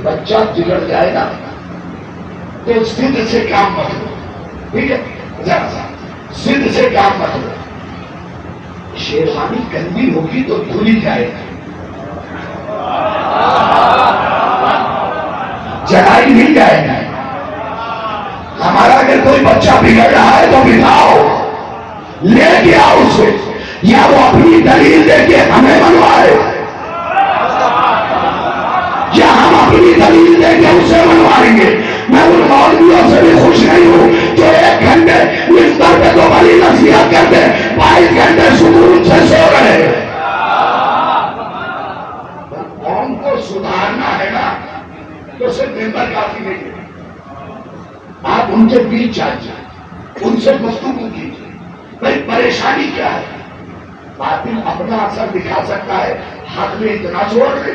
بچہ بگڑ جائے نا تو ضد سے کام مت لو، ٹھیک ہے؟ ذرا سا ضد سے کام مت لو. شیروانی گندی ہوگی تو دھل ہی جائے گی، جلائی نہیں جائے گی. ہمارا اگر کوئی بچہ بگڑ رہا ہے تو بٹھاؤ، لے کے آؤ اسے، یا وہ اپنی دلیل دے کے ہمیں منوائے، یا ہم اپنی دلیل دے کے اسے منوائیں گے. میں ان مولویوں سے بھی خوش نہیں ہوں جو 1 گھنٹے ممبر پہ تو بڑی نصیحت کرتے 22 گھنٹے سکون سے سو رہے. قوم کو سدھارنا ہے نا تو صرف ممبر کافی نہیں ہے. آپ ان کے بیچ جائیے، ان سے گفتگو کیجیے، بھائی پریشانی کیا ہے. باطل اپنا اثر دکھا سکتا ہے، حق میں اتنا چھوڑ دے.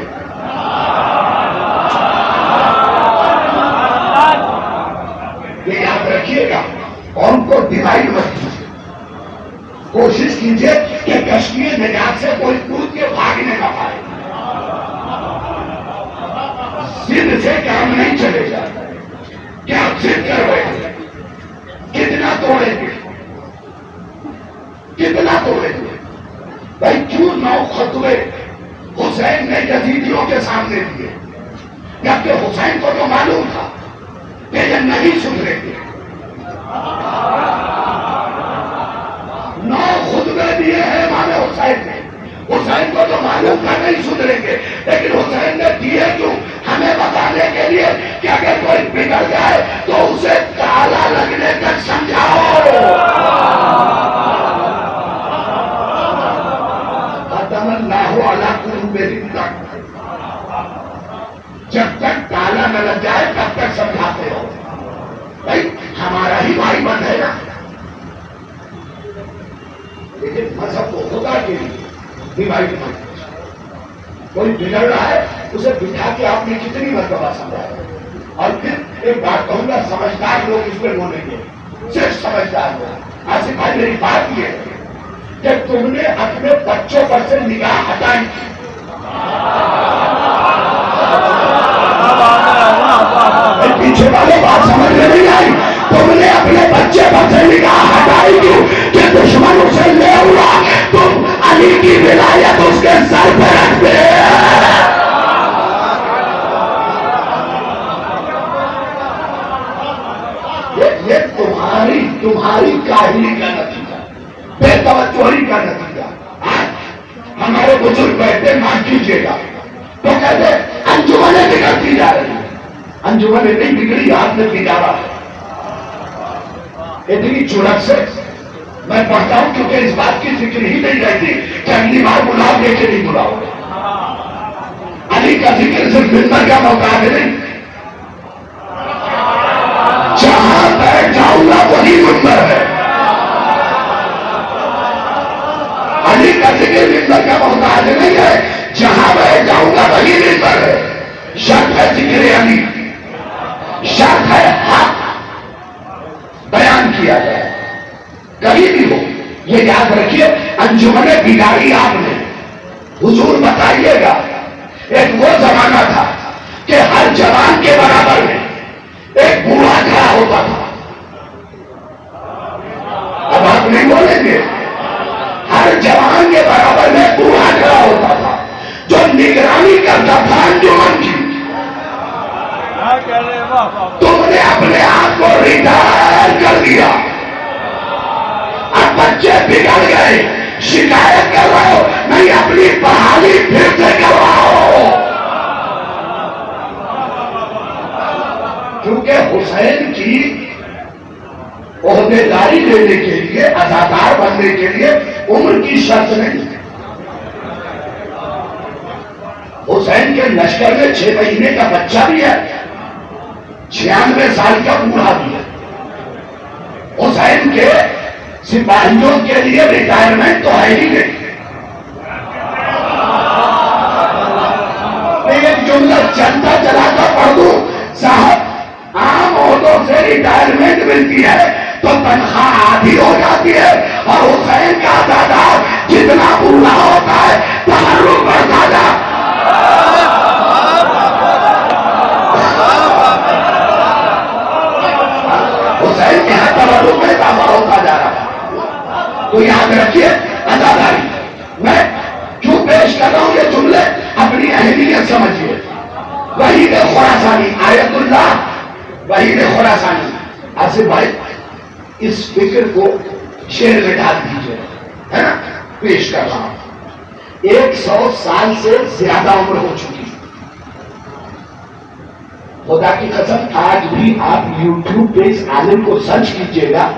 یہ یاد رکھیے گا، قوم کو ڈیوائڈ مت کیجیے. کوشش کیجیے کہ کشتی نجات سے کوئی کود کے بھاگنے نہ پائے. ضد سے کام نہیں چلے گا. کیا ضد کر رہے ہیں؟ کتنا توڑیں گے، کتنا توڑیں گے. بھائی کیوں 9 خطبے حسین نے یزیدیوں کے سامنے دیے، جبکہ حسین کو تو معلوم تھا کہ یہ نہیں سدھریں گے. 9 خطبے دیے ہیں امام حسین نے، حسین کو تو معلوم تھا نہیں سدھریں گے، لیکن حسین نے دیے کیوں؟ ہمیں بتانے کے لیے کہ اگر کوئی بگڑ جائے تو اسے تالا لگنے تک سمجھاؤ. ختم اللہ علی قلوبہم تک، جب تک تالا نہ لگ جائے تب تک سمجھاتے ہو. بھائی ہمارا ہی بھائی بند ہے نا. لیکن مذہب کو خدا کے لیے ڈیوائڈ مت. کوئی بگڑ رہا ہے اسے بٹھا کے آپ نے کتنی مرتبہ سمجھایا. اور پھر ایک بات کہوں گا، سمجھدار لوگ اس پہ بولیں گے، صرف سمجھدار لوگ. آصف بھائی میری بات یہ ہے کہ تم نے اپنے بچوں پر سے نگاہ ہٹائی تھی. پیچھے والے بات سمجھ میں نہیں آئی. تم نے اپنے بچے پر سے نگاہ ہٹائی کیوں؟ کہ دشمن اسے لے ہوا، تم علی کی ولایت اس کے سر پہ رکھ دے. یہ تمہاری کاہلی کا نتیجہ، بے توجہی کا نتیجہ. ہمارے بزرگ بیٹھے مان کیجیے گا تو کہتے انجمنیں بگڑتی جا رہی ہیں. انجمنیں نہیں بگڑی، آپ نے بگاڑا. اتنی چڑک سے میں پڑھتا ہوں کیونکہ اس بات کی فکر ہی نہیں رہتی کہ اگلی بار بلاؤ گے کہ نہیں بلاؤ گے. علی کا ذکر صرف ممبر کا موقع ہے نہیں، جہاں بیٹھ جاؤں گا وہی ممبر ہے. علی کا ذکر ممبر کا موقع نہیں ہے، جہاں بیٹھ جاؤں گا وہی ممبر ہے. شرط ہے ذکر علی، شرط ہے حق بیان کیا جائے کہیں بھی ہو. یہ یاد رکھیے، انجمنیں بگاڑی آپ نے. حضور بتائیے گا، ایک وہ زمانہ تھا کہ ہر جوان کے برابر میں ایک بوڑھا کھڑا ہوتا تھا. اب آپ نہیں بولیں گے، ہر جوان کے برابر میں بوڑھا کھڑا ہوتا تھا جو نگرانی کرتا تھا انجمن کی. تم نے اپنے آپ کو ریٹائر کر دیا. اب بچے بگڑ گئے، شکایت کر رہے ہو، نہیں اپنی بحالی پھر سے کرواؤ. کیونکہ حسین کی عہدیداری لینے کے لیے، ازادار بننے کے لیے عمر کی شرط نہیں. حسین کے لشکر میں 6 مہینے کا بچہ بھی ہے، 96 سال کا بوڑھا بھی ہے. حسین کے سپاہیوں کے لیے ریٹائرمنٹ تو ہے ہی نہیں. ایک جملہ چلتا چلاتا پڑھ دوں صاحب، عام عہدوں سے ریٹائرمنٹ ملتی ہے تو تنخواہ آدھی ہو جاتی ہے، اور حسین کا دادا جتنا بوڑھا ہوتا ہے تحرک بڑھتا جا. خراسانی، آیت اللہ وحید خراسانی. آصف بھائی اس فکر کو شعر میں ڈال دیجیے، ہے نا؟ پیش کر رہا ہوں. 100 سال سے زیادہ عمر ہو چکی. خدا کی قسم آج بھی آپ یوٹیوب پہ اس عالم کو سرچ کیجیے گا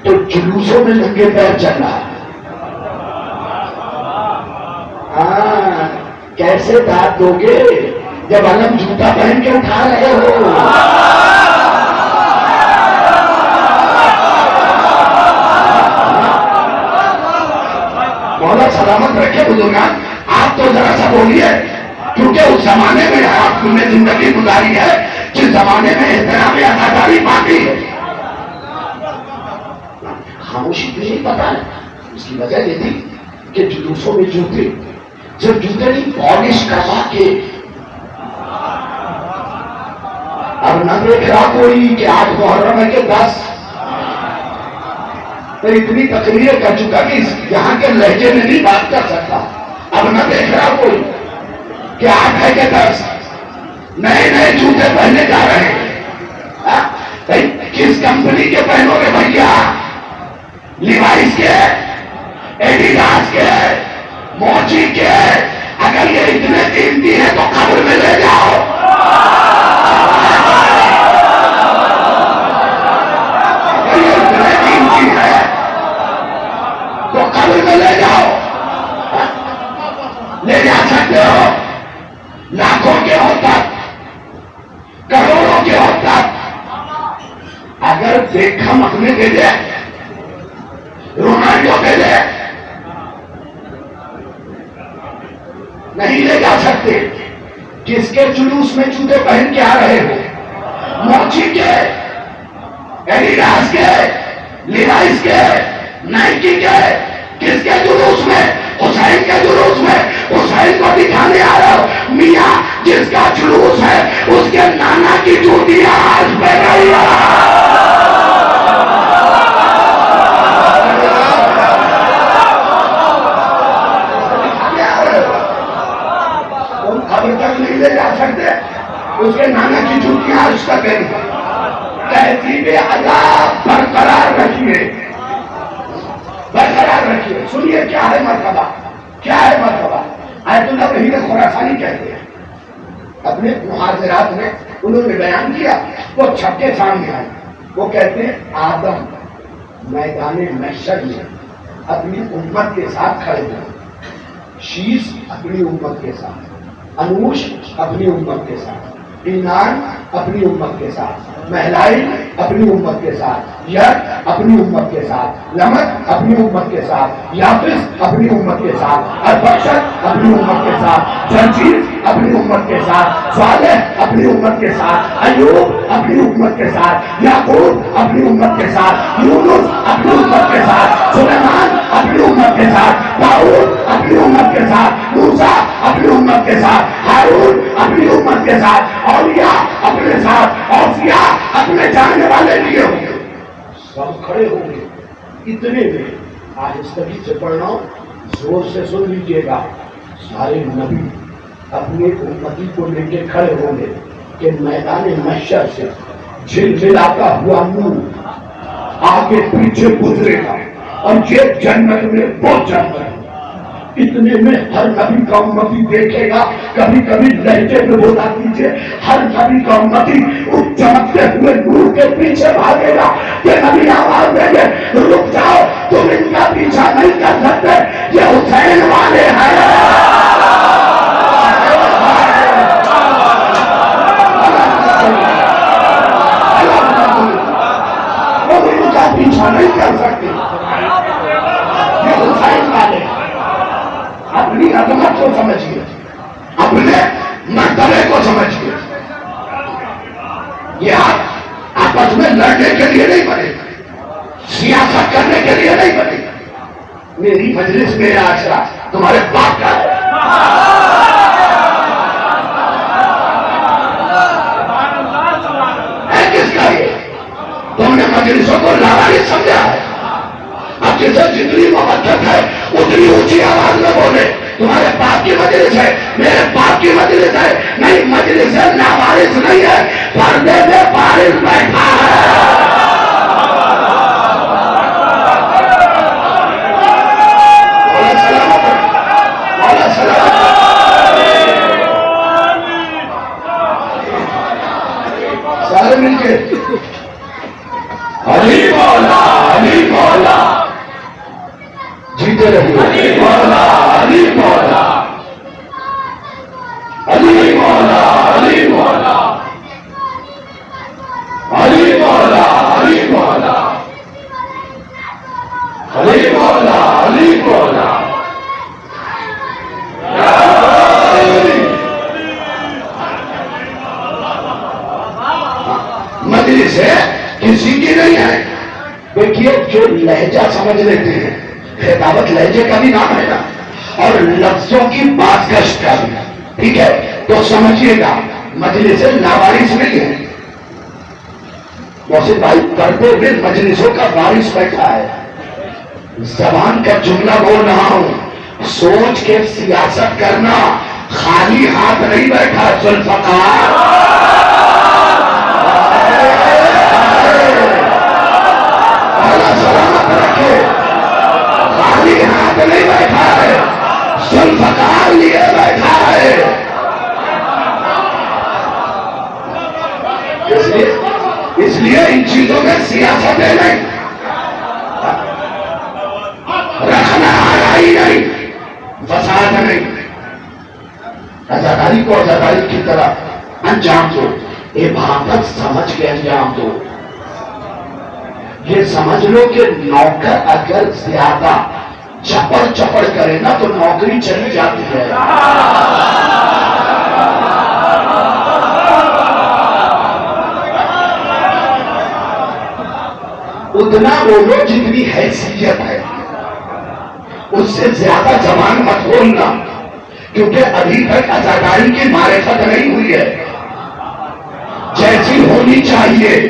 تو جلوسوں میں ننگے پیر چل رہا ہے. ہاں کیسے داد دو گے جب علم جوتا پہن کے اٹھا رہے ہو؟ مولا سلامت رکھے بزرگان. آپ تو ذرا سا بولیے، کیونکہ اس زمانے میں آپ نے زندگی گزاری ہے جس زمانے میں احترام اداکاری باقی ہے. خاموشی تجھے پتا ہے. اس کی وجہ یہ تھی کہ جلوسوں میں جوتے، صرف جوتے نہیں پالش کروا کے. اب نہ دیکھ رہا کوئی کہ آج محرم ہے کہ 10. تو اتنی تقریر کر چکا کہ یہاں کے لہجے میں نہیں بات کر سکتا. اب نہ دیکھ رہا کوئی کہ 8 ہے کہ 10. نئے نئے جوتے پہنے جا رہے ہیں. کس کمپنی کے پہنو گے بھیا؟ لیوائس کے، ایڈیڈاس کے، موچی کے. اگر یہ اتنے قیمتی ہیں تو قبر میں لے جاؤ. اگر یہ اتنے قیمتی ہے تو قبر میں لے جاؤ. لے جا سکتے ہو. لاکھوں کے ہو تک، کروڑوں کے ہو تک. اگر دیکھم اپنے دے دے، رونالڈو دے دے، نہیں لے جا سکتے. کس کے جلوس میں جوتے پہن کے آ رہے ہو؟ موچی کے، ایڈیڈاس کے، لیوائس کے، نائکی کے. کس کے جلوس میں؟ حسین کے جلوس میں. حسین کو دکھانے آ رہا ہو. میاں جس کا جلوس ہے اس کے نانا کی جوتیاں آج پہ رہی خبر تک نہیں لے جا سکتے. اس کے نانا کی جوتیاں آج تک ہے. تہذیب عذاب برقرار رکھیے، برقرار رکھیے. سنیے کیا ہے مرتبہ، کیا ہے مرتبہ. آیت اللہ وحید خراسانی کہتے ہیں اپنے محاضرات میں، انہوں نے بیان کیا، وہ چھپ کے سامنے آئے. وہ کہتے ہیں آدم میدان محشر میں اپنی امت کے ساتھ کھڑے ہوئے. شیش اپنی امت کے ساتھ، انوش اپنی امت کے ساتھ، اینان اپنی امت کے ساتھ، محلائی اپنی امت کے ساتھ، ید اپنی امت کے ساتھ، لمت اپنی امت کے ساتھ، یافس اپنی امت کے ساتھ، اربخشت اپنی امت کے ساتھ، جنجیر اپنی امت کے ساتھ، صالح اپنی امت کے ساتھ، ایوب اپنی امت کے ساتھ، یعقوب اپنی امت کے ساتھ، یونس اپنی امت کے ساتھ، سلیمان اپنی امت کے ساتھ، داؤد اپنی امت کے ساتھ، موسیٰ اپنی امت کے ساتھ، ہارون اپنی امت کے ساتھ، اولیاء اپنے ساتھ، اوفیاء اپنے جاننے والے لیے ہوں گے. سب کھڑے ہوں گے. اتنے میں آہستگی سے پڑھنا، زور سے سن لیجیے گا. سارے نبی اپنے امتی کو لے کے کھڑے ہوں گے کہ میدان محشر سے جھلملاتا ہوا نور آگے پیچھے گزرے گا اور یہ جنت میں وہ جنت ہے. اتنے میں ہر نبی کا امتی دیکھے گا. کبھی کبھی لہجے میں بولا کیجیے، ہر نبی کا امتی اس چمکتے ہوئے نور کے پیچھے بھاگے گا کہ نبی آواز دیں گے رک جاؤ، تم ان کا پیچھا نہیں کر سکتے، یہ حسین والے ہیں. وہ ان کا پیچھا نہیں کر سکتے، یہ حسین والے ہیں. اپنی عظمت کو سمجھیے، اپنے مرتبے کو سمجھیے. یہ آپ آپس میں لڑنے کے لیے نہیں بنے، سیاست کرنے کے لیے نہیں بنے. میری مجلس میرا عشرہ تمہارے باپ کا ہے. کس کا یہ؟ تم نے مجلسوں کو لاواری سمجھا ہے. اب جسے جتنی محبت ہے اتنی اونچی آواز میں بولے. تمہارے باپ کی مجلس ہے، میرے باپ کی مجلس ہے، نہیں مجلس ہے ناوارث نہیں ہے، پردے میں وارث بیٹھا ہے۔ سارے مل کے علی مولا علی مولا جیتے رہیے، علی مولا علی مولا علی مولا علی مولا علی مولا علی مولا علی مولا علی مولا مجلس ہے کسی کی نہیں ہے۔ دیکھیے جو لہجہ سمجھ لیتے ہیں، خطابت لہجے کا بھی نام ہے نا، اور لفظوں کی بات گشت کا بھی، ٹھیک ہے، تو سمجھیے گا مجلس لاوارث نہیں ہے۔ محسن بھائی پردے میں مجلسوں کا وارث بیٹھا ہے۔ زبان کا جملہ بول رہا ہوں، سوچ کے سیاست کرنا، خالی ہاتھ نہیں بیٹھا ذوالفقار۔ سلامت رکھے، خالی ہاتھ نہیں بیٹھا ہے، ذوالفقار لیے بیٹھا ہے۔ اس لیے ان چیزوں میں سیاست ہے نہیں، رکھنا آرائی نہیں، فساد نہیں۔ عزاداری کو عزاداری کی طرح انجام دو، عبادت سمجھ کے انجام دو۔ یہ سمجھ لو کہ نوکر اگر زیادہ چپڑ چپڑ کرے نا تو نوکری چلی جاتی ہے۔ اتنا بولو جتنی حیثیت ہے، اس سے زیادہ زبان مت بولنا، کیونکہ ابھی تک عزاداری کی معرفت نہیں ہوئی ہے جیسی ہونی چاہیے۔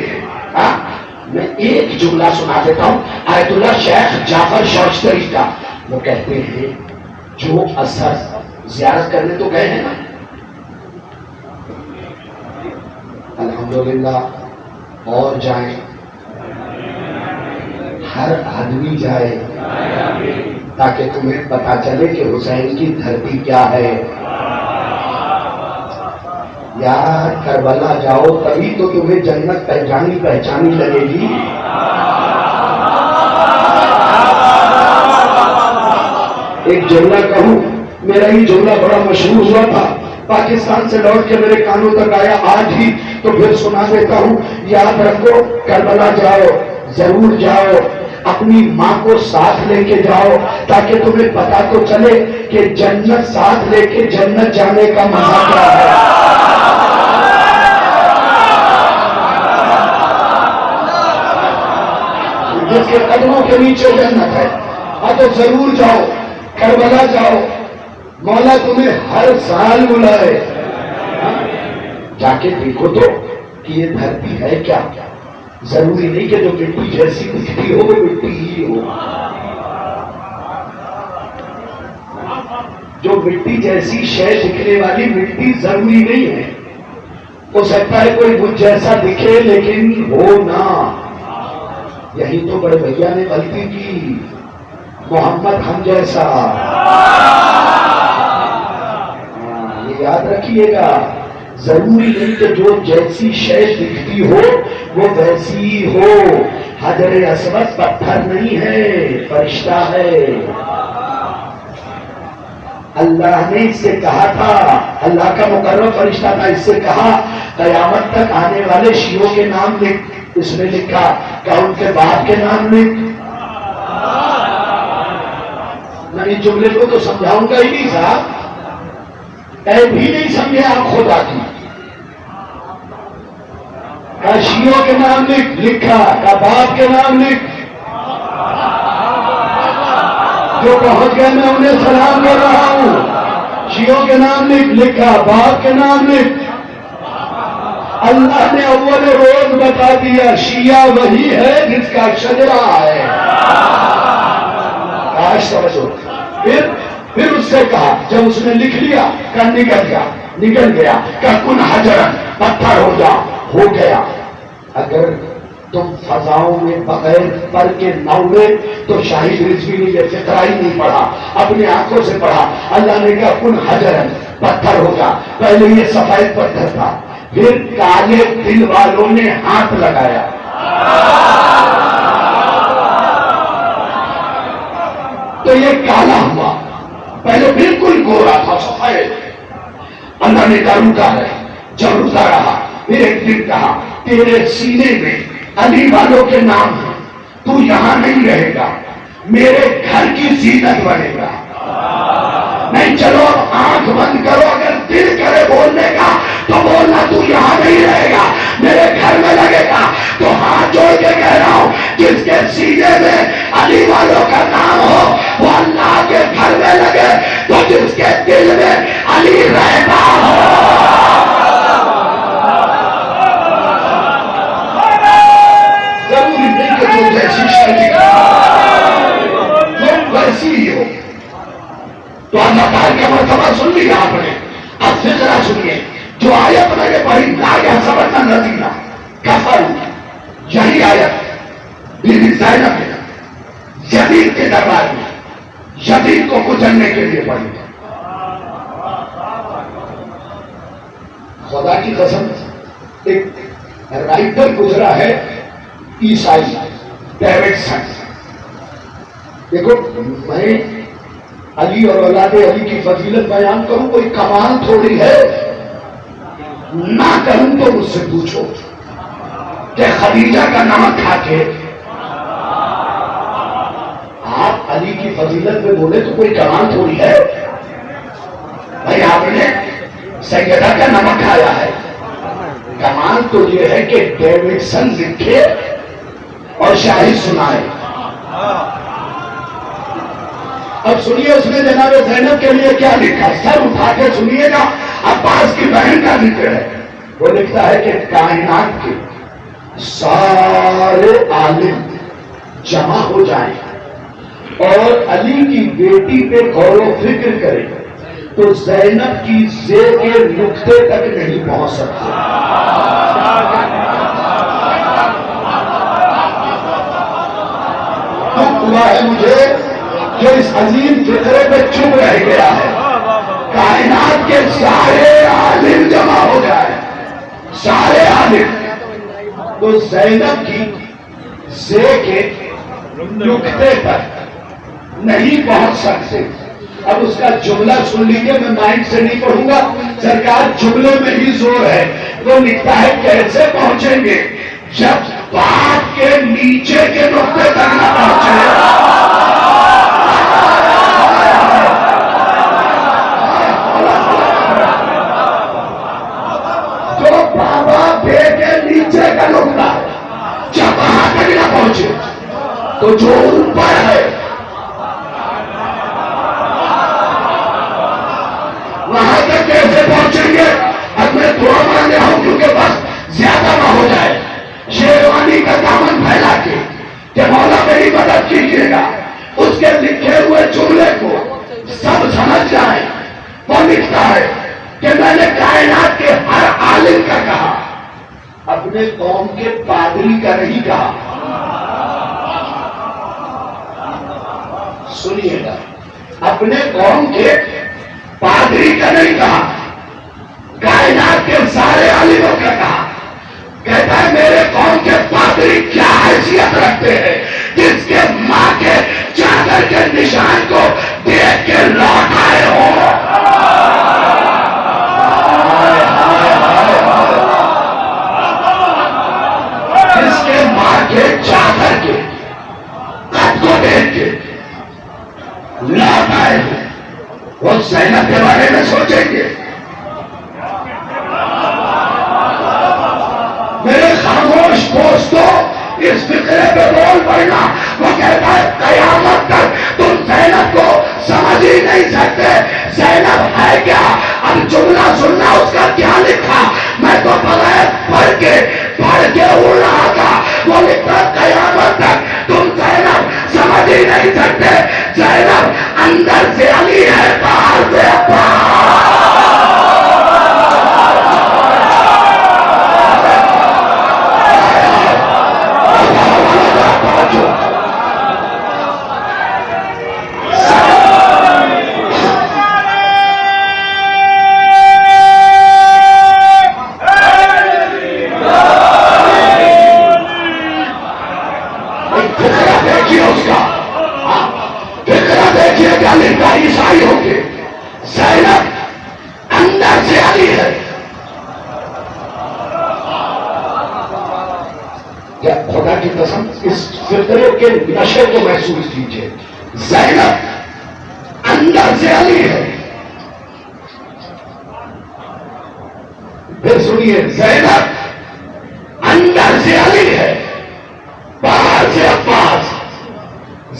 میں ایک جملہ سنا دیتا ہوں آیت اللہ شیخ جعفر شاشتری کا، وہ کہتے ہیں جو اثر زیارت کرنے تو گئے ہیں نا، الحمدللہ، اور جائیں، ہر آدمی جائے، تاکہ تمہیں پتا چلے کہ حسین کی دھرتی کیا ہے۔ یار کربلا جاؤ تبھی تو تمہیں جنت پہچانی لگے گی۔ ایک جملہ کہوں، میرا یہ جملہ بڑا مشہور ہوا تھا، پاکستان سے لوٹ کے میرے کانوں تک آیا آج ہی، تو پھر سنا دیتا ہوں۔ یاد رکھو، کربلا جاؤ، ضرور جاؤ، اپنی ماں کو ساتھ لے کے جاؤ، تاکہ تمہیں پتا تو چلے کہ جنت ساتھ لے کے جنت جانے کا مزہ کیا ہے۔ جس کے قدموں کے نیچے جنت ہے، ہاں تو ضرور جاؤ، کربلا جاؤ، مولا تمہیں ہر سال بلائے، جا کے دیکھو تو کہ یہ دھرتی ہے کیا۔ ضروری نہیں کہ جو مٹی جیسی دکھتی ہو وہ مٹی ہی ہو، جو مٹی جیسی شے دکھنے والی مٹی ضروری نہیں ہے، ہو سکتا ہے کوئی مجھ جیسا دکھے لیکن ہو نہ۔ یہی تو بڑے بھیا نے غلطی کی، محمد ہم جیسا۔ یہ یاد رکھیے گا، ضروری نہیں کہ جو جیسی شے دکھتی ہو وہ ویسی ہو۔ حجر اسود پتھر نہیں ہے، فرشتہ ہے۔ اللہ نے اس سے کہا تھا، اللہ کا مقرر فرشتہ تھا، اس سے کہا قیامت تک آنے والے شیعوں کے نام لکھ۔ اس نے لکھا کہ ان کے باپ کے نام لکھ۔ میں اس جملے کو تو سمجھاؤں گا ہی نہیں صاحب، اے بھی نہیں سمجھے آپ خدا کی۔ شیعوں کے نام لکھا، کا باپ کے نام لکھ۔ جو پہنچ گئے میں انہیں سلام کر رہا ہوں، شیعوں کے نام لکھا، باپ کے نام لکھ۔ اللہ نے اول روز بتا دیا شیعہ وہی ہے جس کا شجرہ ہے۔ کاش سمجھو۔ پھر اس سے کہا، جب اس نے لکھ لیا کہ نکل گیا کہ کن حجرن، پتھر ہو جا، ہو گیا۔ اگر تم فضاؤں میں بغیر پر کے نہ ہوئے تو شاہد رضوی نے یہ فقرہ ہی نہیں پڑھا، اپنی آنکھوں سے پڑھا۔ اللہ نے کہا کن حجرن، پتھر ہو جا۔ پہلے یہ سفید پتھر تھا، پھر کالے دل والوں نے ہاتھ لگایا، تو یہ کالا ہوا، پہلے بالکل گورا تھا، سفید۔ اللہ نے کہا رکا ہے، جب رکا رہا پھر ایک دن کہا تیرے سینے میں علی والوں کے نام ہیں، تو یہاں نہیں رہے گا، میرے گھر کی زینت بنے گا۔ نہیں، چلو اب آنکھ بند کرو، اگر دل کرے بولنے کا تو بولنا، تو یہاں نہیں رہے گا، میرے گھر میں لگے گا۔ تو ہاتھ جوڑ کے کہہ رہا ہوں، جس کے سینے میں علی والوں کا نام ہو وہ اللہ کے گھر میں لگے، تو جس کے دل میں علی رہتا ہو ضروری نہیں کہ تم جیسی شادی تم ویسی ہی ہو۔ تو اللہ تعالیٰ کا مرتبہ سن لیا آپ نے، اب فقرہ سنیے جو آیت میں نے پڑھی، لایا سبتا نزیلا کفر، یہی آیت بی بی زینب نے یزید کے دربار میں یزید کو کچلنے کے لیے پڑھی۔ خدا کی قسم، ایک رائٹر گزرا ہے عیسائی ڈیوڈسن۔ دیکھو، میں علی اور اولاد علی کی فضیلت بیان کروں کوئی کمال تھوڑی ہے، نہ کروں تو مجھ سے پوچھو کہ خدیجہ کا نمک کھا کے آپ علی کی فضیلت میں بولے تو کوئی کمال تھوڑی ہے بھائی، آپ نے سیدہ کا نمک کھایا ہے۔ کمال تو یہ ہے کہ ڈیوڈسن لکھے اور شاہد سنائے۔ اب سنیے اس نے جناب زینب کے لیے کیا لکھا، سر اٹھا کے سنیے گا۔ عباس کی بہن کا ذکر ہے، وہ لکھتا ہے کہ کائنات کے سارے عالم جمع ہو جائیں اور علی کی بیٹی پہ غور و فکر کریں تو زینب کی زے کے نقطے تک نہیں پہنچ سکتے۔ ہوا ہے مجھے جو اس عظیم فکرے پہ چپ رہ گیا ہے، کائنات کے سارے عالم جمع ہو جائے، سارے عالم، تو زینب کی زے کے نقطے تک نہیں پہنچ سکتے۔ اب اس کا جملہ سن لیجیے، میں مائنڈ سے نہیں پڑھوں گا، سرکار جملے میں ہی زور ہے۔ وہ لکھتا ہے کیسے پہنچیں گے جب بات کے نیچے کے نقطے تک نہ پہنچے۔ جو بابا بے کے نیچے کا نقطہ جب وہاں تک نہ پہنچے تو جو اوپر ہے وہاں تک کیسے پہنچیں گے؟ اب میں دعا مانگ رہا ہوں کیونکہ بس زیادہ نہ ہو جائے، شیروانی کا دامن پھیلا کے کہ مولا میری مدد کیجیے گا، اس کے لکھے ہوئے جملے کو سب سمجھ جائیں۔ وہ لکھتا ہے کہ میں نے کائنات کے ہر عالم کا کہا، اپنے قوم کے پادری کا نہیں کہا۔ سنیے گا، اپنے قوم کے پادری کا نہیں کہا، کائنات کے سارے عالموں کا کہا۔ کہتا ہے میرے قوم کے پادری کیا حیثیت رکھتے ہیں، جس کے ماں کے چادر کے نشان کو دیکھ کے لوٹ آئے ہوں۔ جس کے ماں کے چادر کے قد کو دیکھ کے لوٹ آئے ہوں، وہ زینب کے بارے میں سوچیں گے۔ میرے خاموش دوستو، اس فکرے پہ بول پڑنا۔ وہ کہتا ہے قیامت تک تم زینب کو سمجھ ہی نہیں سکتے، زینب ہے کیا؟ اب جملہ سننا اس کا کیا لکھا، میں تو بغیر پڑھ کے اڑ رہا تھا۔ وہ لکھتا قیامت تک تم زینب سمجھ ہی نہیں سکتے، زینب اندر سے علی ہے خدا کی قسم اس فطرے کے نشے کو محسوس کیجیے. زینب اندر سے علی ہے. پھر سنیے, زینب اندر سے علی ہے, باہر سے عباس.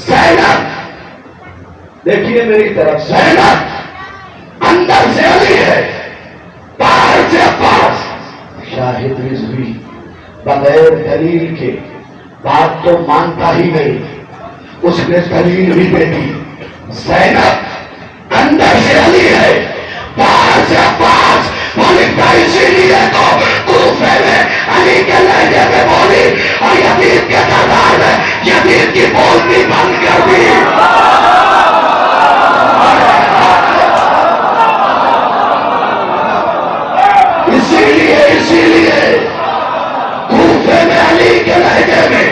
زینب دیکھیے میری طرف, زینب اندر سے علی ہے, باہر سے عباس. شاہد رضوی بغیر دلیل کے بات تو مانتا ہی نہیں, اس نے دلیل بھی دے دی. زینب اندر سے علی ہے, باہر سے عباس. وہ لکھتا اسی لیے تو کوفے میں علی کے لہجے میں بولی اور یزید کے دربار میں یزید کی بولتی بند کر دی. اسی لیے کوفے میں علی کے لہجے میں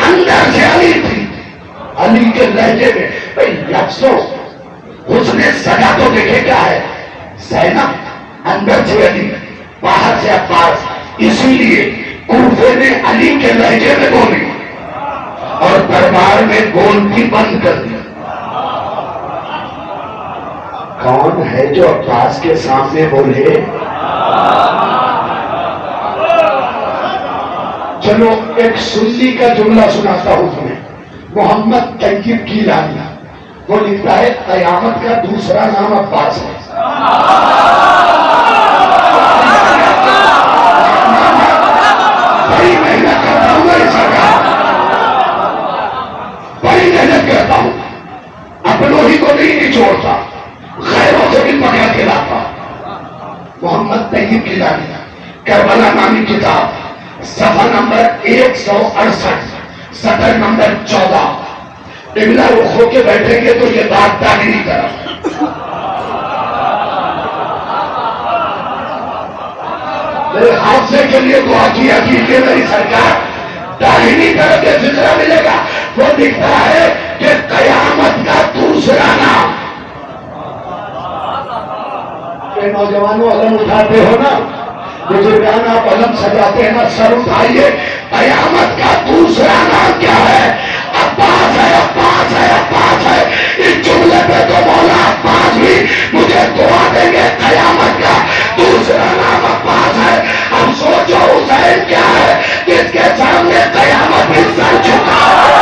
اندر سے علی تھی, علی کے لہجے میں. بھائی افسوس, اس نے سزا تو دیکھے کیا ہے, زینب اندر سے علی باہر سے عباس. اسی لیے کوفے میں علی کے لہجے میں بولی اور دربار میں بولتی بند کر دی. کون ہے جو عباس کے سامنے بولے؟ چلو ایک سنی کا جملہ سناتا ہوں تمہیں. محمد طیب گیلانی وہ لکھتا ہے قیامت کا دوسرا نام عباس ہے. بڑی محنت کرتا ہوں میں سرکار, بڑی محنت کرتا ہوں, اپنوں ہی کو نہیں چھوڑتا, غیروں سے بھی پکڑ کے لاتا. محمد طیب گیلانی کربلا نامی کتاب, صفحہ نمبر 168, سطر نمبر 14. قبلہ رخ ہو کے بیٹھیں گے تو یہ بات داخلی طرف. میرے حادثے کے لیے دعا کیا کیجیے میری سرکار, داخلی طرف یہ فکرہ ملے گا. وہ دکھتا ہے کہ قیامت کا دوسرا نام. کہ نوجوانوں علم اٹھاتے ہو نا, بزرگان آپ علم سجاتے ہیں نا, سر اٹھائیے. قیامت کا دوسرا نام کیا ہے؟ عباس ہے, عباس ہے, عباس ہے. اس جملے پہ تو مولا عباس بھی مجھے دعا دیں گے. قیامت کا دوسرا نام عباس ہے. اب سوچو حسین کیا ہے جس کے سامنے قیامت بھی سر چکا ہے.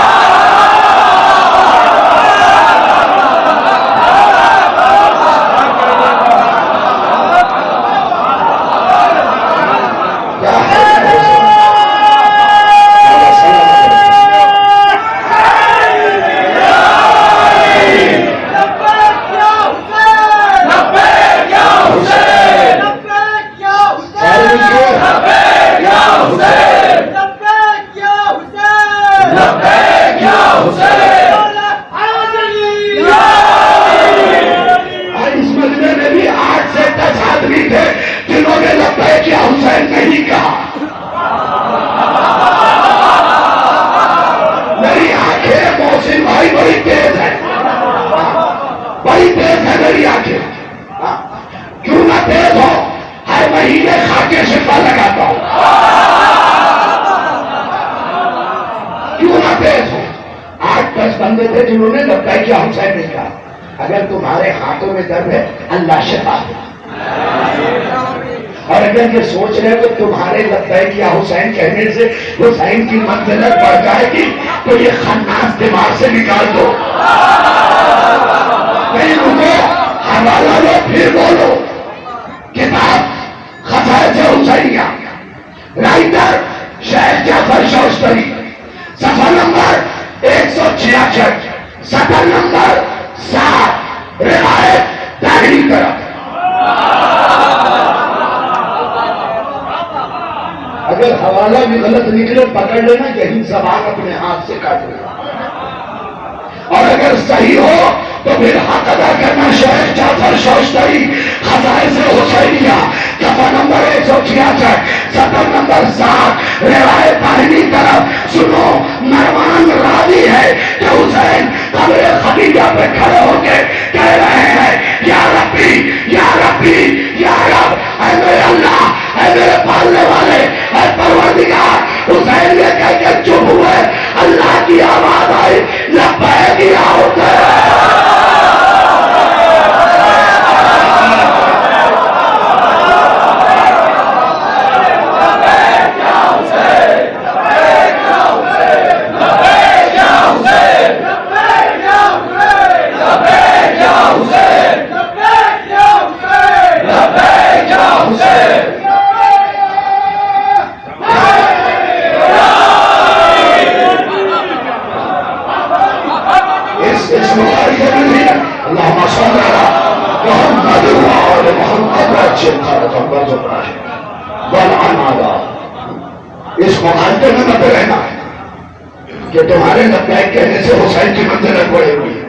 کیوں نہ تیز ہو, ہر مہینے کھا کے شفا لگاتا ہوں. کیوں نہ تیز ہو. 8-10 بندے تھے جنہوں نے لبیک کیا حسین نے کہا. اگر تمہارے ہاتھوں میں درد ہے اللہ شفا دے, اور اگر یہ سوچ رہے تو تمہارے لبیک یا حسین کہنے سے حسین کی منزلت بڑھ جائے گی تو یہ خناس دماغ سے نکال دو. نہیں رکو, حوالہ لو پھر بولو. کتاب خصائص حسینیہ, رائٹر شیخ جعفر شوستری, صفحہ نمبر 166, سطر نمبر 7, روایت داخلی طرف. اگر حوالہ بھی غلط نکلے پکڑ لینا, یہی زبان اپنے ہاتھ سے کاٹ لینا, اور اگر صحیح ہو تو پھر حق ادا کرنا. شیخ جعفر شوستری, خصائص حسینیہ, صفحہ نمبر 166, سطر نمبر 7, روایت داخلی طرف. سنو, مروان راوی ہے کہ حسین قبر خدیجہ پہ کھڑے ہو کے کہہ رہے ہیں یا ربی یا ربی یا رب, اے میرے اللہ, اے میرے پالنے والے, اے پروردگار, اس مغالطے میں مت رہنا کہ تمہارے لبیک کہنے سے حسین کی منزلت بڑھے ہوئی ہے.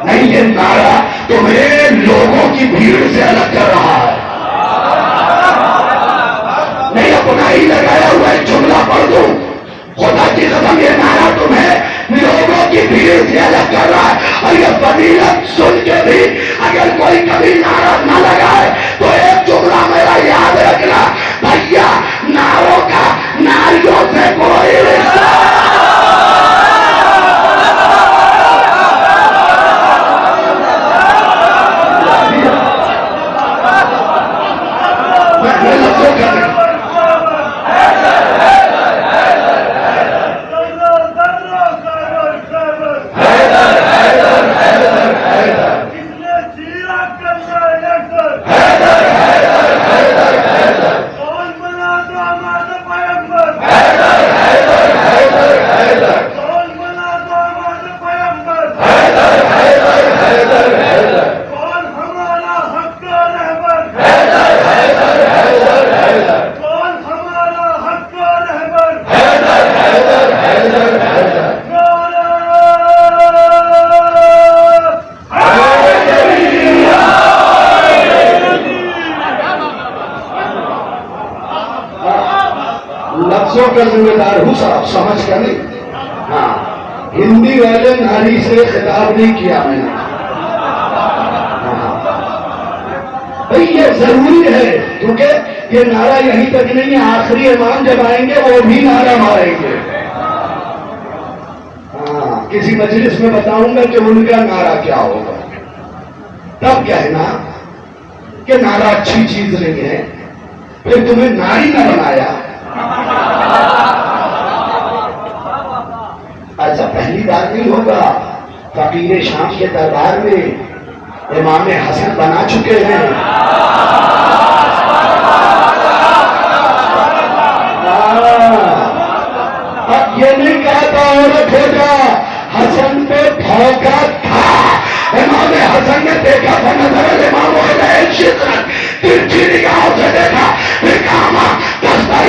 نہیں، یہ نعرہ تمہیں لوگوں کی بھیڑ سے الگ کر رہا ہے. نہیں، اپنا ہی لگایا ہوا ایک جملہ پڑھ دوں، خدا کی قسم یہ نعرہ تمہیں لوگوں کی بھیڑ سے الگ کر رہا ہے. اور یہ فضیلت سن کے بھی اگر کوئی کبھی نعرہ نہ لگائے تو ایک جملہ میرا یاد رکھنا، بھیا نعروں کا ناریوں سے کوئی رشتہ. لفظوں کا ذمہ دار ہوں صاحب، سمجھ کر نہیں. ہاں، ہندی والے ناری سے خطاب نہیں کیا میں نے. بھئی یہ ضروری ہے کیونکہ یہ نعرہ یہیں تک نہیں ہے، آخری امام جب آئیں گے وہ بھی نعرہ ماریں گے. ہاں، کسی مجلس میں بتاؤں گا کہ ان کا نعرہ کیا ہوگا، تب کہنا کہ نعرہ اچھی چیز نہیں ہے. پھر تمہیں ناری نہ بنایا. اچھا، پہلی بار نہیں ہوگا، فقیر شام کے دربار میں امام حسن بنا چکے ہیں. اب یہ نہیں کہتا عورت ہوگا، حسن پہ دھوکہ تھا. امام حسن نے دیکھا تھا نظر امام ترچھی نگاہوں سے دیکھا، پھر کہا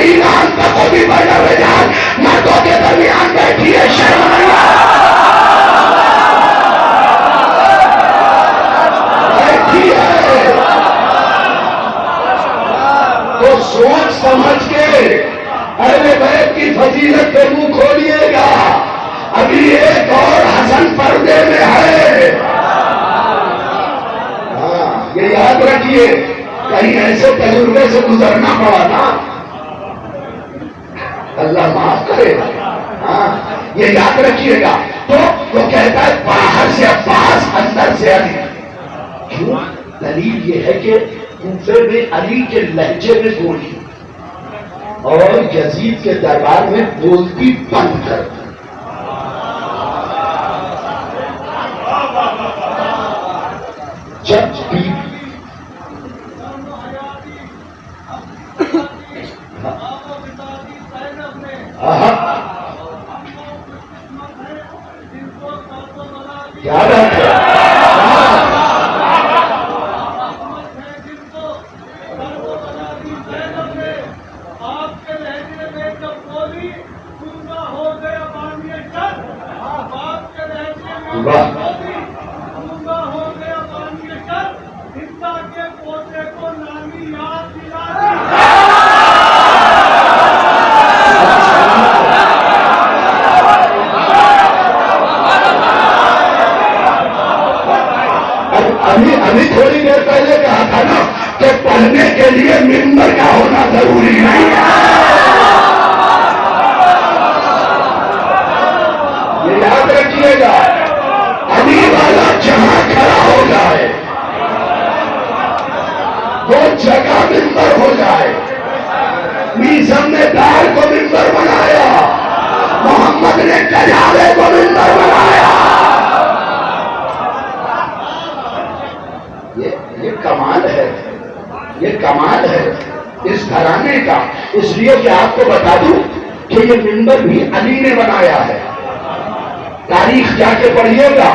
ایران کا کوئی بڑا رجال مردوں کے درمیان بیٹھی ہے، شرم نہیں بیٹھی ہے. تو سوچ سمجھ کے اہل بیت کی فضیلت پہ منہ کھولیے گا. ابھی ایک اور حسن پردے میں ہے. ہاں، یہ یاد رکھیے، کہیں ایسے تجربے سے گزرنا پڑا نا، اللہ معاف کرے. ہاں، یہ یاد رکھیے گا. تو وہ کہتا ہے باہر سے عباس، اندر سے علی. کیوں؟ دلیل یہ ہے کہ کوفے میں علی کے لہجے میں بولی اور یزید کے دربار میں بولتی بند کر دی. جب بھی کیا بات ہے، آپ کے لہجے میں جب بولی گنگا ہو گیا پانی چل، آپ کے لہجے میں بولی گنگا ہو گیا پانی چل، ہندا کے پوتے کو نانی یاد دلا دی. ابھی تھوڑی دیر پہلے کہا تھا نا کہ پڑھنے کے لیے ممبر کا ہونا ضروری نہیں ہے. یہ یاد رکھیے گا، ابھی والا جہاں کھڑا ہو جائے وہ جگہ ممبر ہو جائے. میزم نے دار کو ممبر بنایا، محمد نے کجاوے کو ممبر بنایا. یہ کمال ہے، یہ کمال ہے اس گھرانے کا. اس لیے کہ آپ کو بتا دوں کہ یہ ممبر بھی علی نے بنایا ہے. تاریخ جا کے پڑھیے گا،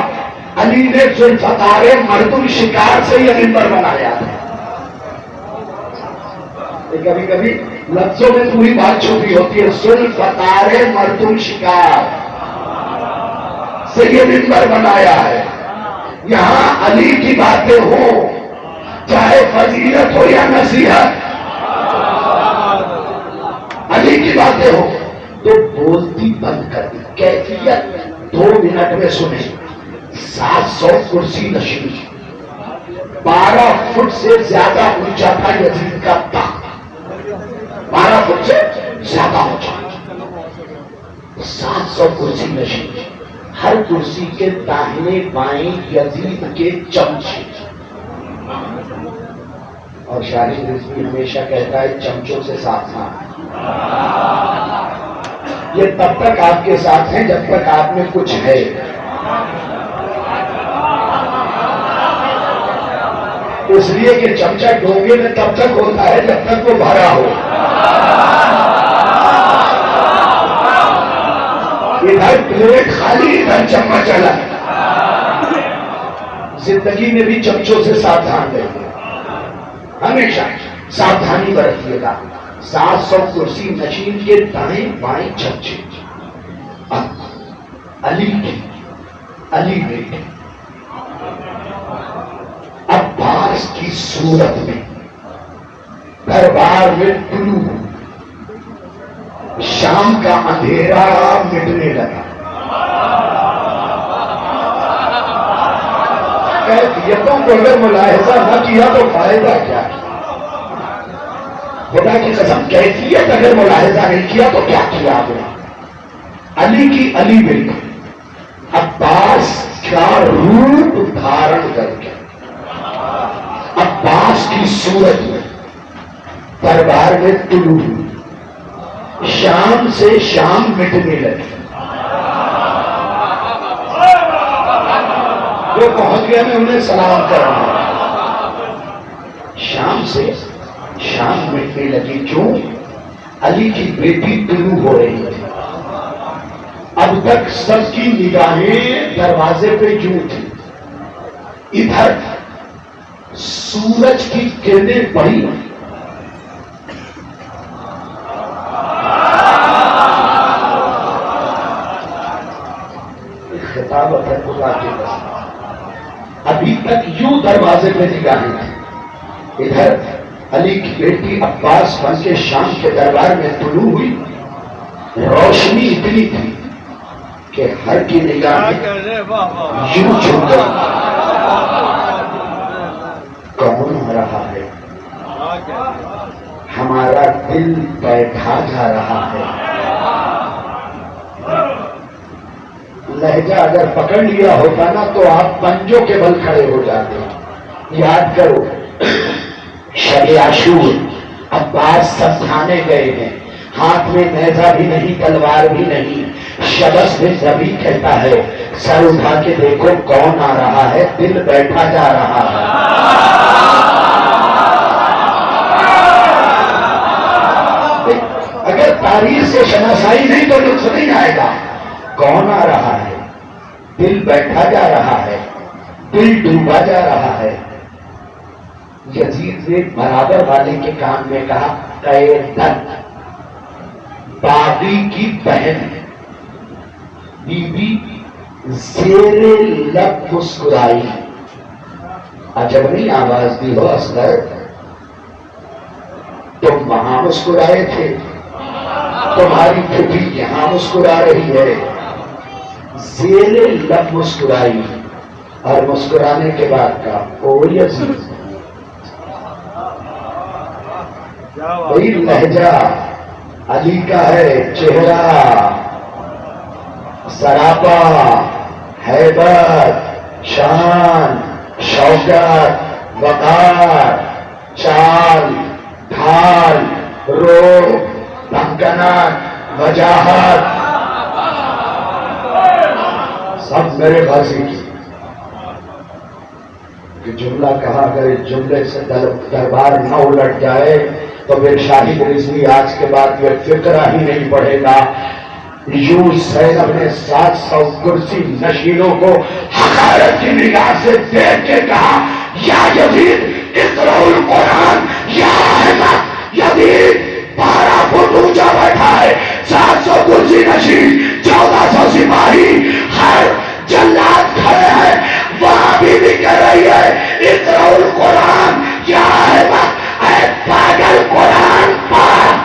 علی نے ذوالفقار مرد الشکار سے یہ ممبر بنایا ہے. کبھی کبھی لفظوں میں پوری بات چھپی ہوتی ہے. سن فتارے مردم شکار سے یہ منبر بنایا ہے. یہاں علی کی باتیں ہوں چاہے فضیلت ہو یا نصیحت، علی کی باتیں ہوں تو بولتی بند کر دی. کیفیت 2 منٹ میں سنیں. 700 کرسی نشین، 12 فٹ سے زیادہ اونچا تھا یزید کا تخت. 12 فٹ سے زیادہ اونچا، 700 کرسی نشین. ہر کرسی کے داہنے بائیں یزید کے چمچے. اور شاہی رضوی ہمیشہ کہتا ہے چمچوں سے ساودھان. یہ تب تک آپ کے ساتھ ہیں جب تک آپ میں کچھ ہے. اس لیے کہ چمچہ ڈونگے میں تب تک ہوتا ہے جب تک وہ بھرا ہو. ادھر پلیٹ خالی، ادھر چمچ چلا. زندگی میں بھی چمچوں سے ساودھان رہیے، ہمیشہ ساودھانی برتیے گا. 700 کرسی نشین کے دائیں بائیں چمچے. علی بیٹے عباس کی صورت میں دربار میں طلوع. شام کا اندھیرا مٹنے لگا. کیفیتوں کو اگر ملاحظہ نہ کیا تو فائدہ کیا ہے؟ خدا کی قسم کیفیت اگر ملاحظہ نہیں کیا تو کیا کیا آپ نے؟ علی کی علی بیٹی عباس کا روپ دھارن کر کے عباس کی صورت میں دربار میں طلوع. شام سے شام مٹنے لگی. جو پہنچ گیا میں انہیں سلام کر رہا ہوں. شام سے شام مٹنے لگی. کیوں؟ علی کی بیٹی طلوع ہو رہی ہے. اب تک سب کی نگاہیں دروازے پہ یوں تھی. ادھر سورج کی کرنیں پڑی. خطاب ہے خدا کے پاس. ابھی تک یوں دروازے پہ نگاہیں تھی. ادھر علی کی بیٹی عباس بن کے شام کے دربار میں طلوع ہوئی. روشنی اتنی تھی کہ ہر کی نگاہیں یوں جھک گئی. کون ہو رہا ہے؟ ہمارا دل بیٹھا جا رہا ہے. لہجہ اگر پکڑ لیا ہوتا نا تو آپ پنجوں کے بل کھڑے ہو جاتے. یاد کرو شب عاشور عباس سمجھانے گئے ہیں. ہاتھ میں نیزہ بھی نہیں، تلوار بھی نہیں. شبس میں زبی کہتا ہے سر اٹھا کے دیکھو کون آ رہا ہے. دل بیٹھا جا رہا ہے. اگر تاریخ سے شناسائی نہیں تو لطف نہیں آئے گا. کون آ رہا ہے؟ دل بیٹھا جا رہا ہے، دل ڈوبا جا رہا ہے. یزید نے برابر والے کے کان میں کہا قیدن. باغی کی بہن بی بی زیر لب مسکرائی. عجب نہیں آواز دی ہو اصغر. تم وہاں مسکرائے تھے، تمہاری پھوپھی یہاں مسکرا رہی ہے. زیر لب مسکرائی اور مسکرانے کے بعد کا او یزید. وہی لہجہ علی کا ہے. چہرہ سراپا، ہیبت، شان، شوکت، وقار، چال، ڈھال، روب، دھمکنات، وجاہت، سب میرے بازی کی. کہ جملہ کہا اگر اس جملے سے دربار نہ الٹ جائے تو پھر شاہد رضوی آج کے بعد یہ فقرہ ہی نہیں پڑھے گا. یوں زینب نے 700 کرسی نشینوں کو حقارت کی نگاہ سے دیکھ کے کہا یا یزید اقرأ القرآن یا احمد. یزید 12 فٹ اونچا بیٹھا ہے، 700 کرسی نشین، 1400 سپاہی، ہر جلاد کھڑے ہیں، وہاں بھی کہہ رہی ہے اقرأ القرآن یا احمق، اے پاگل قرآن پڑھ۔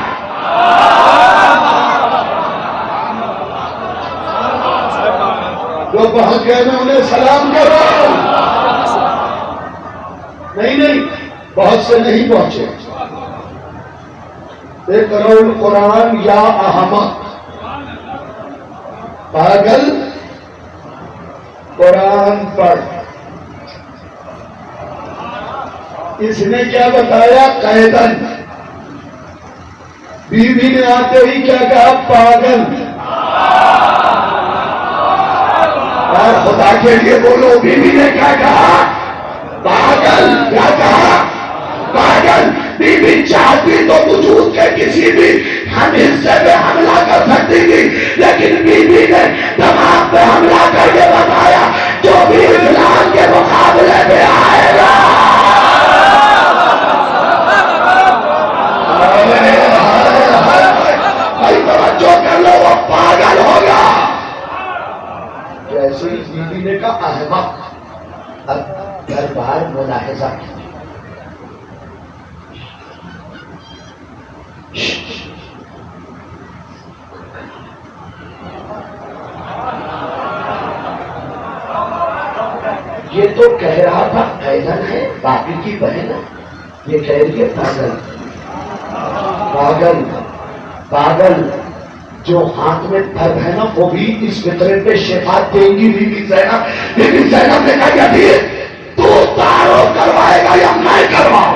جو پہنچ گئے میں انہیں سلام کرو۔ نہیں بہت سے نہیں پہنچے۔ اقرأ القرآن یا احمق، پاگل قرآن پڑھ۔ اس نے کیا بتایا؟ قیدن۔ بیوی نے آتے ہی کیا کہا؟ پاگل۔ اور خدا کے لیے بولو، بیوی نے کیا کہا؟ پاگل۔ کیا کہا؟ پاگل۔ بیوی چاہتی تو وجود کے کسی بھی ہم حصے پہ حملہ کر سکتی تھی، لیکن بیوی نے دماغ پہ حملہ کر کے بتایا جو بھی اسلام کے مقابلے میں آئے گا بھائی توجہ کر لو، وہ پاگل ہوگا۔ جیسے ہی بیوی نے کہا احمق، اب دربار ملاحظہ کیا۔ یہ تو کہہ رہا تھا قیدن ہے، باقی کی بہن ہے، یہ کہہ رہی ہے پاگل۔ پاگل پاگل جو ہاتھ میں درد ہے نا، وہ بھی اس فطرے پہ شفا دیں گی۔ بیوی زینب نے کہا تھی تو تعارف کروائے گا یا میں کرواؤں؟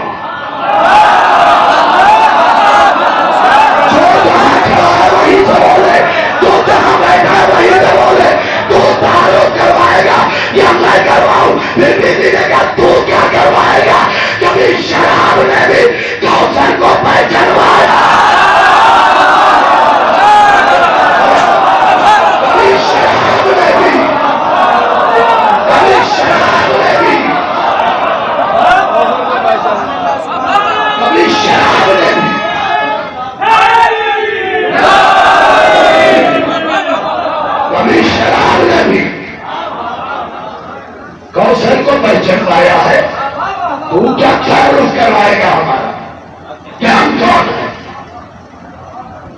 جو جہاں کھڑا ہے وہی سے بولے، جو جہاں بیٹھا ہے وہی سے بولے، تو تعارف کروائے گا یا میں کرواؤں؟ پھر بیوی نے کہا تو کیا کروائے گا؟ کبھی شراب نے بھی کوثر کو پہچانوایا؟ کوثر کو پہچانوایا ہے، تو کیا تعارف کروائے گا ہمارا؟ کیا ہم کون ہے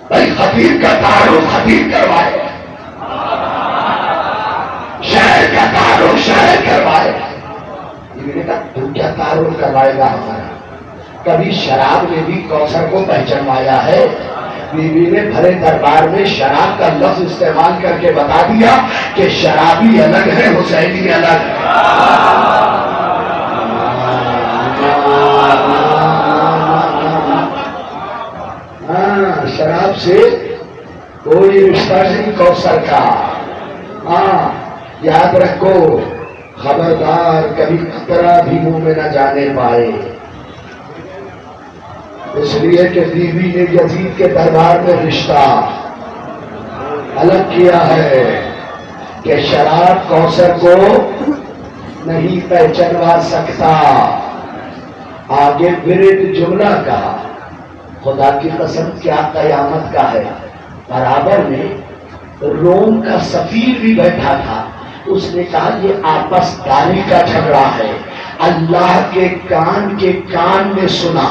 بھائی؟ خطیب کا تعارف خطیب کروائے، شہر کا تعارف شہر کروائے، تو کیا تعارف کروائے گا ہمارا؟ کبھی شراب نے بھی کوثر کو پہچانوایا ہے؟ بیوی نے بھرے دربار میں شراب کا لفظ استعمال کر کے بتا دیا کہ شرابی الگ ہے، حسینی الگ ہے۔ ہاں، شراب سے کوئی رشتہ نہیں کوثر کا۔ ہاں یاد رکھو، خبردار کبھی قطرہ بھی منہ میں نہ جانے پائے، اس لیے کہ بیوی نے یزید کے دربار میں رشتہ الگ کیا ہے کہ شراب کوثر کو نہیں پہچانوا سکتا۔ آگے ورد جملہ کہا، خدا کی قسم کیا قیامت کا ہے۔ برابر میں روم کا سفیر بھی بیٹھا تھا، اس نے کہا یہ آپس داری کا جھگڑا ہے، اللہ کے کان میں سنا۔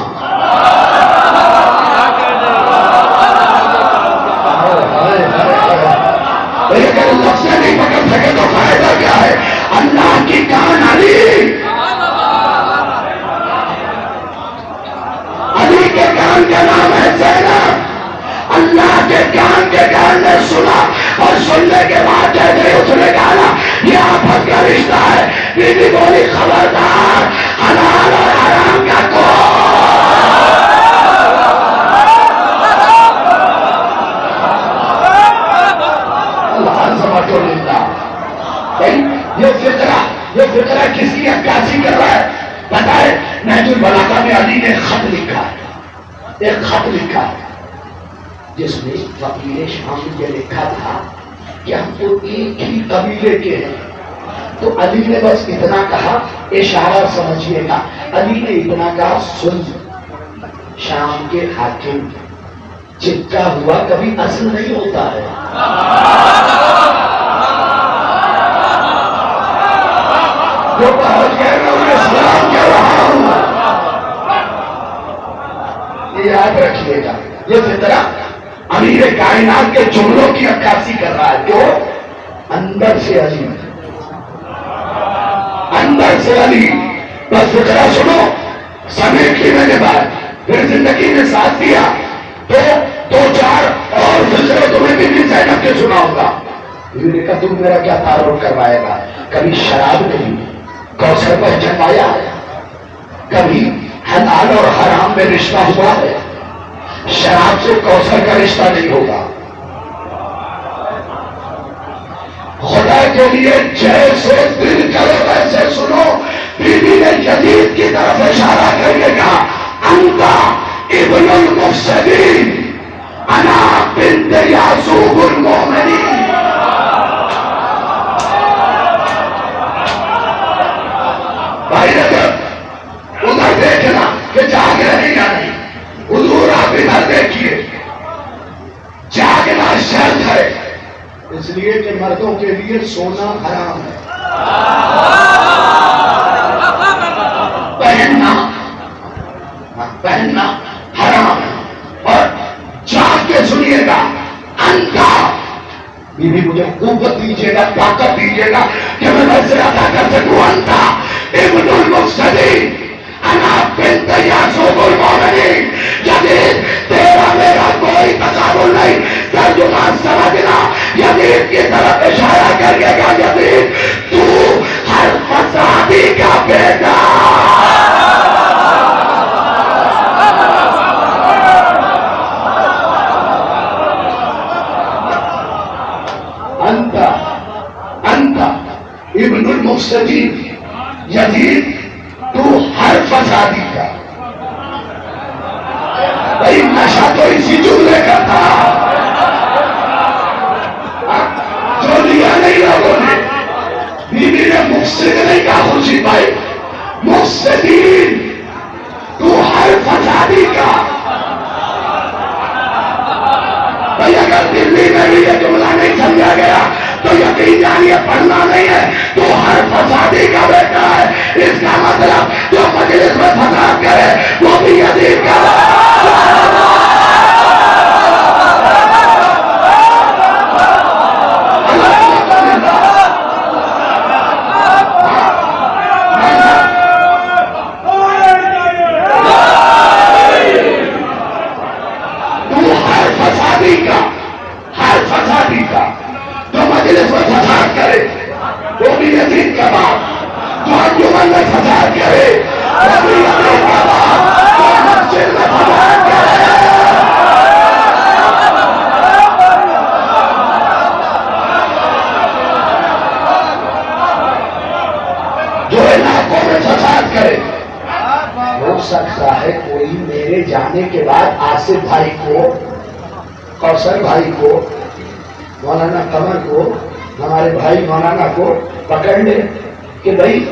لیکن لفظ نہیں پکڑ سکے تو فائدہ کیا ہے؟ اللہ کی کان علی کے کان کا نام ہے زینب، اللہ کے کان نے سنا، اور سننے کے بعد جیسے اس نے کہا یہ آپس کا رشتہ ہے، بیوی بولی خبردار حلال اور حرام کا کو یہ فطرہ کس کی عکاسی کر رہا ہے؟ بتائے نہج البلاغہ میں علی نے خط لکھا ہے، ایک خط لکھا ہے جس میں فقیر شام نے یہ لکھا تھا کہ ہم تو ایک ہی قبیلے کے ہیں۔ تو علی نے بس اتنا کہا، اشارہ سمجھیے گا، علی نے اتنا کہا سن شام کے حاکم چپکا ہوا کبھی اصل نہیں ہوتا ہے. جو پہنچ گئے میں انہیں سلام کر رہا ہوں. یہ یاد رکھیے گا. یہ فطرہ امیر کائنات کے جملوں کی عکاسی کر رہا ہے. کیوں؟ اندر سے علی، اندر سے علی. بس فطرہ سنو، سمیٹ لی میں نے بات. پھر زندگی نے ساتھ دیا تو دو چار اور سلسلے تمہیں بھی زینب کے سناؤں گا. بیوی نے کہا تم میرا کیا تعارف کروائے گا؟ کبھی شراب نہیں کوثر پر جمایا ہے، کبھی حلال اور حرام میں رشتہ ہوا ہے. شراب سے کوثر کا رشتہ نہیں ہوگا. خدا کے لیے جیسے دل کرے ویسے سنو. بیوی نے یزید کی طرف اشارہ کر کے کہا انتا ابن المفسدین انا بنت یعقوب المؤمنین. بھائی نظر ادھر دیکھنا کہ جاگ رہے یا نہیں. حضور آپ ادھر دیکھیے. جاگنا شرط ہے، اس لیے کہ مردوں کے لیے سونا حرام ہے، پہننا حرام ہے. اور جاگ کے سنیے گا. انتا، بیوی مجھے قوت دیجیے گا، طاقت دیجیے گا کہ میں ویسے ادا کر سکوں. انتا ابن المفسدین انا بنت یعقوب المؤمنین. یزید تیرا میرا کوئی تصور نہیں. ترجمان سمجھنا. یزید کی طرف اشارہ کر کے کہا یزید تو ہر فسادی کا بیٹا. انت ابن المفسدین. یزید تو ہر فسادی کا. بھائی نشہ تو اسی جملے کا تھا جو لیا نہیں لوگوں نے. بیوی نے مفسد نہیں کہا خوشی بھائی، مفسدین تو ہر فسادی کا. بھائی اگر دلی میں بھی یہ جملہ نہیں سمجھا گیا تو یقین جانیے پڑھنا نہیں ہے. تو ہر فسادی کا بیٹا ہے. اس کا مطلب جو مجلس میں فساد کرے وہ بھی یزید کا. جانے کے بعد آصف بھائی کو، کوثر بھائی کو، مولانا قمر کو، ہمارے بھائی مولانا کو پکڑ لے کہ بھائی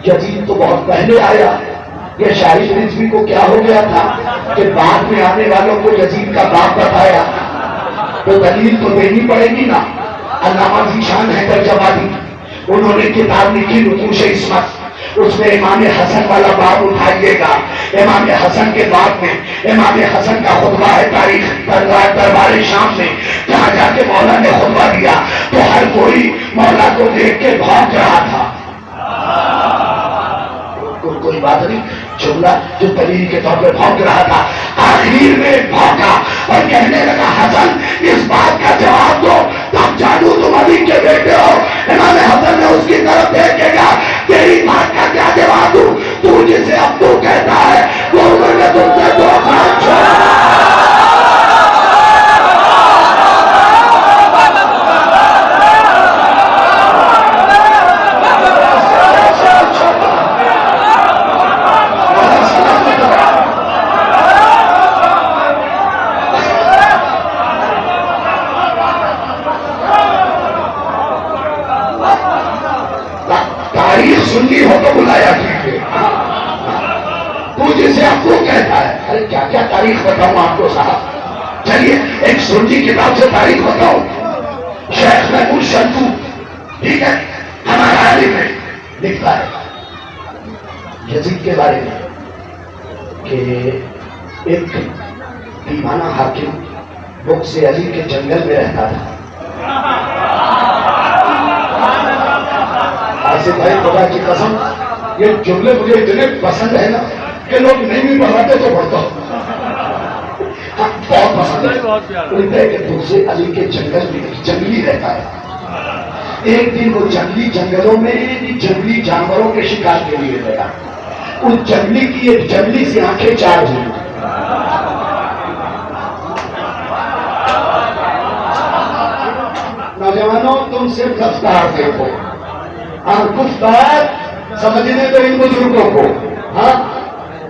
یزید تو بہت پہلے آیا. یہ شاہد رضوی کو کیا ہو گیا تھا کہ بعد میں آنے والوں کو یزید کا باپ بتایا تو دلیل تو دینی پڑے گی نا. علامہ ذیشان حیدر جوادی انہوں نے کتاب لکھی نقوش عصمت. اس میں امام حسن والا باب اٹھائیے گا. امام حسن کے باب میں امام حسن کا خطبہ ہے تاریخ دربار شام میں، جہاں جا کے مولا نے خطبہ دیا تو ہر کوئی مولا کو دیکھ کے بھونک رہا تھا. کوئی بات نہیں، جملہ جو دلیل کے طور پہ بھونک رہا تھا. آخر میں بھونکا اور کہنے لگا حسن اس بات کا جواب دو. تب جانو تم علی کے بیٹے ہو. امام حسن نے اس کی طرف دیکھے گا تیری بات کا کیا جواب دوں. تو جسے اب تو کہتا ہے وہ انہوں نے تم سے دو خان چھوڑا. سننی ہو تو بلایا کیجیے. تو جسے آپ کو کہتا ہے ارے کیا کیا تاریخ بتاؤں آپ کو صاحب. چلیے ایک سنی کتاب سے تاریخ بتاؤ. شیخ محمود شنتو، ٹھیک ہے، ہمارا عالم ہے، لکھتا ہے یزید کے بارے میں کہ ایک دیوانہ حاکم بغض علی کے جنگل میں رہتا تھا. آصف بھائی خدا کی قسم یہ جملے مجھے اتنے پسند ہے نا کہ لوگ نہیں بھی پڑھاتے تو پڑھتا ہوں. بہت پسند ہے کہ بغض علی کے جنگل میں جنگلی رہتا ہے. ایک دن وہ جنگلی جنگلوں میں جنگلی جانوروں کے شکار کے لیے گیا. اس جنگلی کی ایک جنگلی سی آنکھیں چار ہوئی. نوجوانوں تم صرف رفتار دیکھو اور کچھ بات سمجھنے تو ان بزرگوں کو. ہاں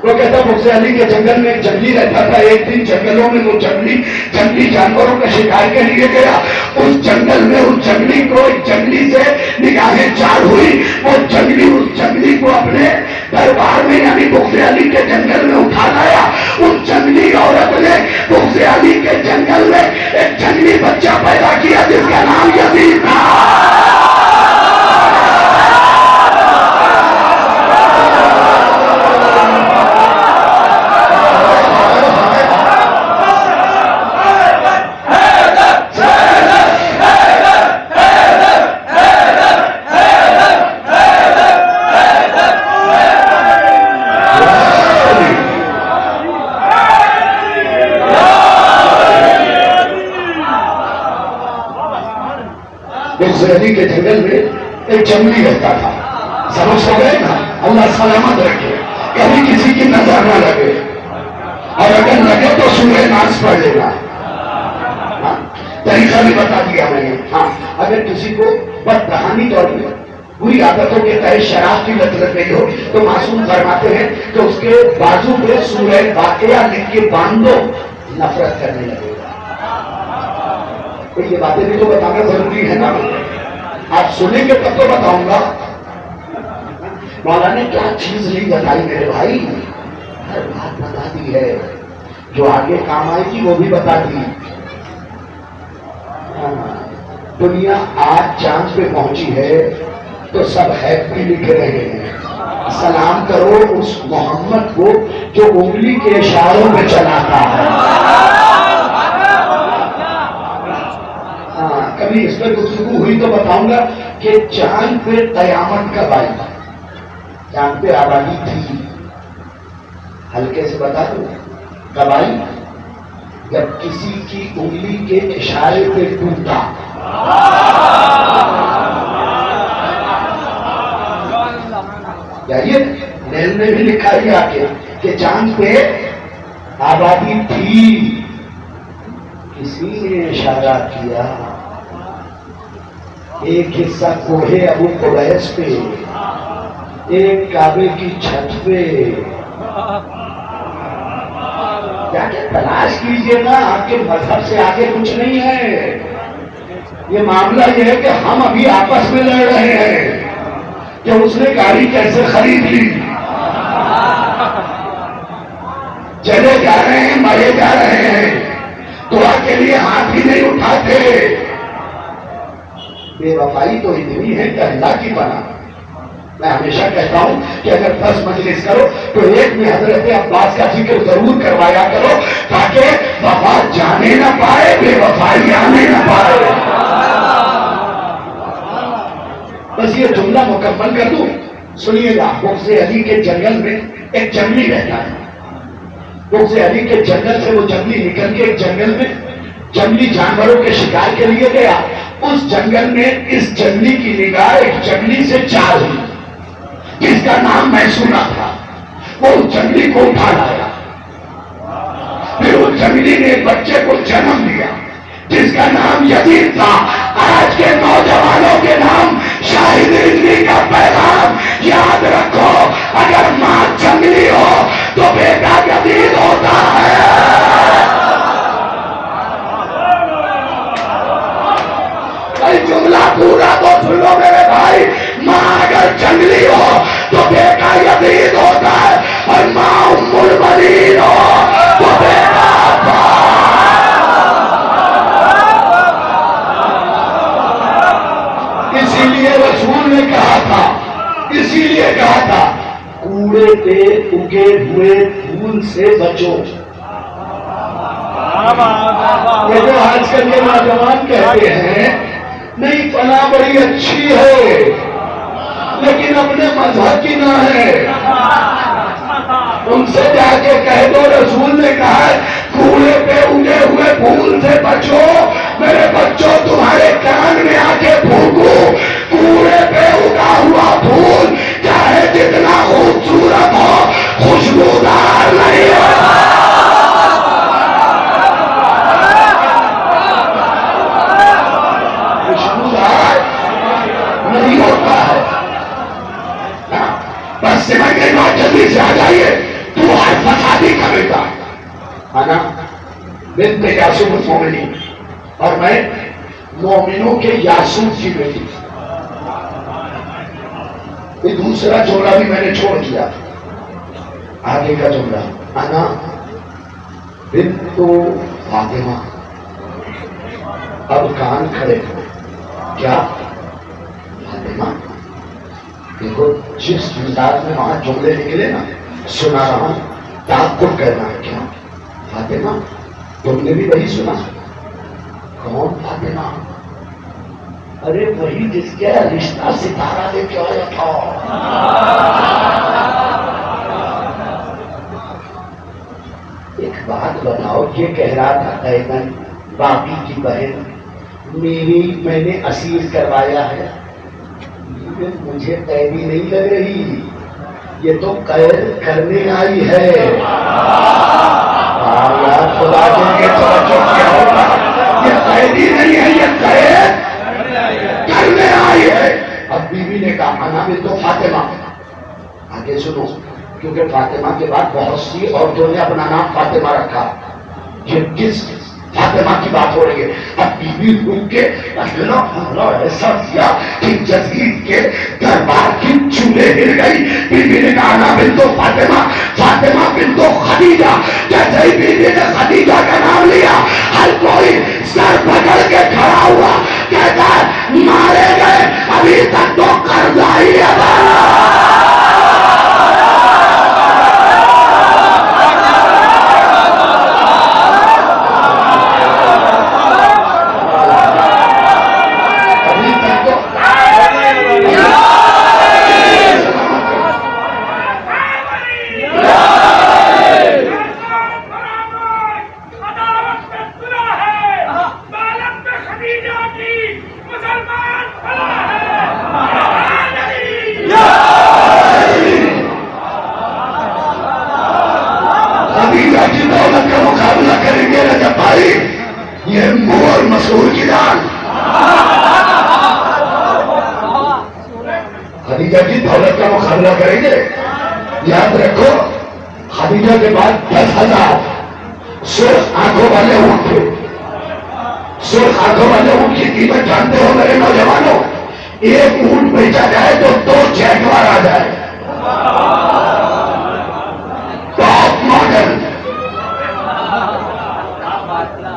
وہ کہتا بغض علی کے جنگل میں ایک جنگلی رہتا تھا. ایک دن جنگلوں میں وہ جنگلی جانوروں کا شکار کے لیے گیا. اس جنگل میں اس جنگلی کو ایک جنگلی سے نگاہیں چار ہوئی. وہ جنگلی اس جنگلی کو اپنے دربار میں یعنی بغض علی کے جنگل میں اٹھا لایا. اس جنگلی عورت نے بغض علی کے جنگل میں ایک جنگلی بچہ پیدا کیا جس کا نام یزید تھا. علی کے جنگل میں ایک جنگلی رہتا تھا. سمجھ سو گئے نا؟ اللہ سلامت رکھے، کبھی کسی کی نظر نہ لگے، اور اگر لگے تو سورہ ناس پڑھ لینا. طریقہ بھی بتا دیا میں نے. ہاں اگر کسی کو بددہانی طور پر بری عادتوں کے تحت شراب کی لت لگ گئی ہو تو معصوم فرماتے ہیں کہ اس کے بازو پہ سورہ واقعہ لکھ کے باندھو، نفرت کرنے لگے گا. یہ باتیں بھی تو بتانا ضروری ہے نا. آپ سنیں گے تب تو بتاؤں گا. مولانا نے کیا چیز نہیں بتائی میرے بھائی، ہر بات بتا دی ہے. جو آگے کام آئے گی وہ بھی بتا دی. دنیا آج چاند پہ پہنچی ہے تو سب ہیپی لکھ رہے ہیں. سلام کرو اس محمد کو جو انگلی کے اشاروں پہ چلاتا ہے. کبھی اس پر گفتگو ہوئی تو بتاؤں گا کہ چاند پہ قیامت کب آئی. چاند پہ آبادی تھی، ہلکے سے بتا دوں کب آئی؟ جب کسی کی انگلی کے اشارے پہ ٹوٹا. یہ نیل نے بھی لکھا ہی آ کے کہ چاند پہ آبادی تھی، کسی نے اشارہ کیا. ایک حصہ کوہے ابو قبیس پہ، ایک کعبے کی چھت پہ. کیا کہ تلاش کیجئے نا، آپ کے مذہب سے آگے کچھ نہیں ہے. یہ معاملہ یہ ہے کہ ہم ابھی آپس میں لڑ رہے ہیں کہ اس نے گاڑی کیسے خرید لی. چلے جا رہے ہیں، مرے جا رہے ہیں، دعا کے لیے ہاتھ ہی نہیں اٹھاتے. بے وفائی تو اتنی ہے کہ اللہ کی بنا. میں ہمیشہ کہتا ہوں کہ اگر 10 مجلس کرو تو ایک میں حضرت عباس کا ذکر ضرور کروایا کرو تاکہ وفا جانے نہ پائے، بے وفائی آنے نہ پائے. بس یہ جملہ مکمل کر دوں، سنیے گا. بغض علی کے جنگل میں ایک جنگلی رہتا ہے. بغض علی کے جنگل سے وہ جنگلی نکل کے ایک جنگل میں جنگلی جانوروں کے شکار کے لیے گیا. اس جنگل میں اس جنگلی کی نگاہ ایک جنگلی سے چار ہوئی جس کا نام میں سنا تھا. وہ اس جنگلی کو اٹھا لایا. پھر اس جنگلی نے ایک بچے کو جنم دیا جس کا نام یزید تھا. آج کے نوجوانوں کے نام شاہد رضوی کا پیغام یاد رکھو. اگر ماں جنگلی ہو تو بیٹا یزید ہوتا ہے. جملہ پورا تو سن لو میرے بھائی. ماں اگر جنگلی ہو تو بیٹا یزید ہوتا ہے، اور ماں ام المنین ہو تو بیٹا عباس. پہ اگے ہوئے پھول سے بچو. یہ جو آج کل کے نوجوان کہتے ہیں نہیں فلاں بڑی اچھی ہے لیکن اپنے مذہب کی نہ ہے، ان سے جا کے کہہ دو رسول نے کہا ہے کوڑے پہ اگے ہوئے پھول سے بچو. میرے بچوں تمہارے کان میں آ کے پھونکو، کوڑے پہ اگا ہوا پھول چاہے جتنا خوبصورت ہو خوشبودار نہیں ہوتا. خوشبودار نہیں ہوتا ہے. بس سمجھ گئی بات، جلدی سے آ جائیے. تو ہر فسادی کا بیٹا ہے نا، بنت یاسوف المومنین، اور میں مومنوں کے یاسوف کی بیٹی. یہ دوسرا جملہ بھی میں نے چھوڑ دیا. آگے کا جملہ انا بنت فاطمہ. اب کان کھڑے ہوئے. کیا فاطمہ؟ دیکھو جس انداز میں وہاں جملے نکلے نا، سنا رہا ہوں، تعقب کرنا ہے. کیا فاطمہ؟ تم نے بھی وہی سنا. کون فاطمہ؟ ارے وہی جس کا رشتہ ستارہ لے کے آیا تھا. ایک بات بتاؤ، یہ کہہ رہا تھا ایمن باقی کی بہن میں نے اسیر کروایا ہے. مجھے قیدی نہیں لگ رہی، یہ تو قید کرنے آئی ہے. خدا کے توجہ کیا ہوگا، یہ قیدی نہیں ہے، یہ قید کرنے آئی ہے. اب بیوی نے کہا انا بنت فاطمہ. آگے سنو، کیونکہ فاطمہ کے بعد بہت سی عورتوں نے اپنا نام فاطمہ رکھا. یہ کس فاطمہ کی بات ہو رہی ہے. اب بیوی رک کے ایسا کیا کہ یزید کے دربار کی چولہے ہل گئی. بیوی نے کہا انا بنت فاطمہ، فاطمہ بنت خدیجہ. جیسے ہی بیوی نے خدیجہ کا نام لیا، ہر کوئی سر پکڑ کے کھڑا ہوا، کہتا ہے مارے گئے ابھی تک تو قرضہ ہی ادا. یہ مور مسور کی دال. خدیجہ کی دولت کا مقابلہ کریں گے. یاد رکھو خدیجہ کے بعد 10,000 سرخ آنکھوں والے اونٹ تھے. سرخ آنکھوں والے اونٹ کی قیمت جانتے ہو میرے نوجوانوں؟ ایک اونٹ بیچا جائے تو 2 جیگوار آ جائے. ٹاپ ماڈل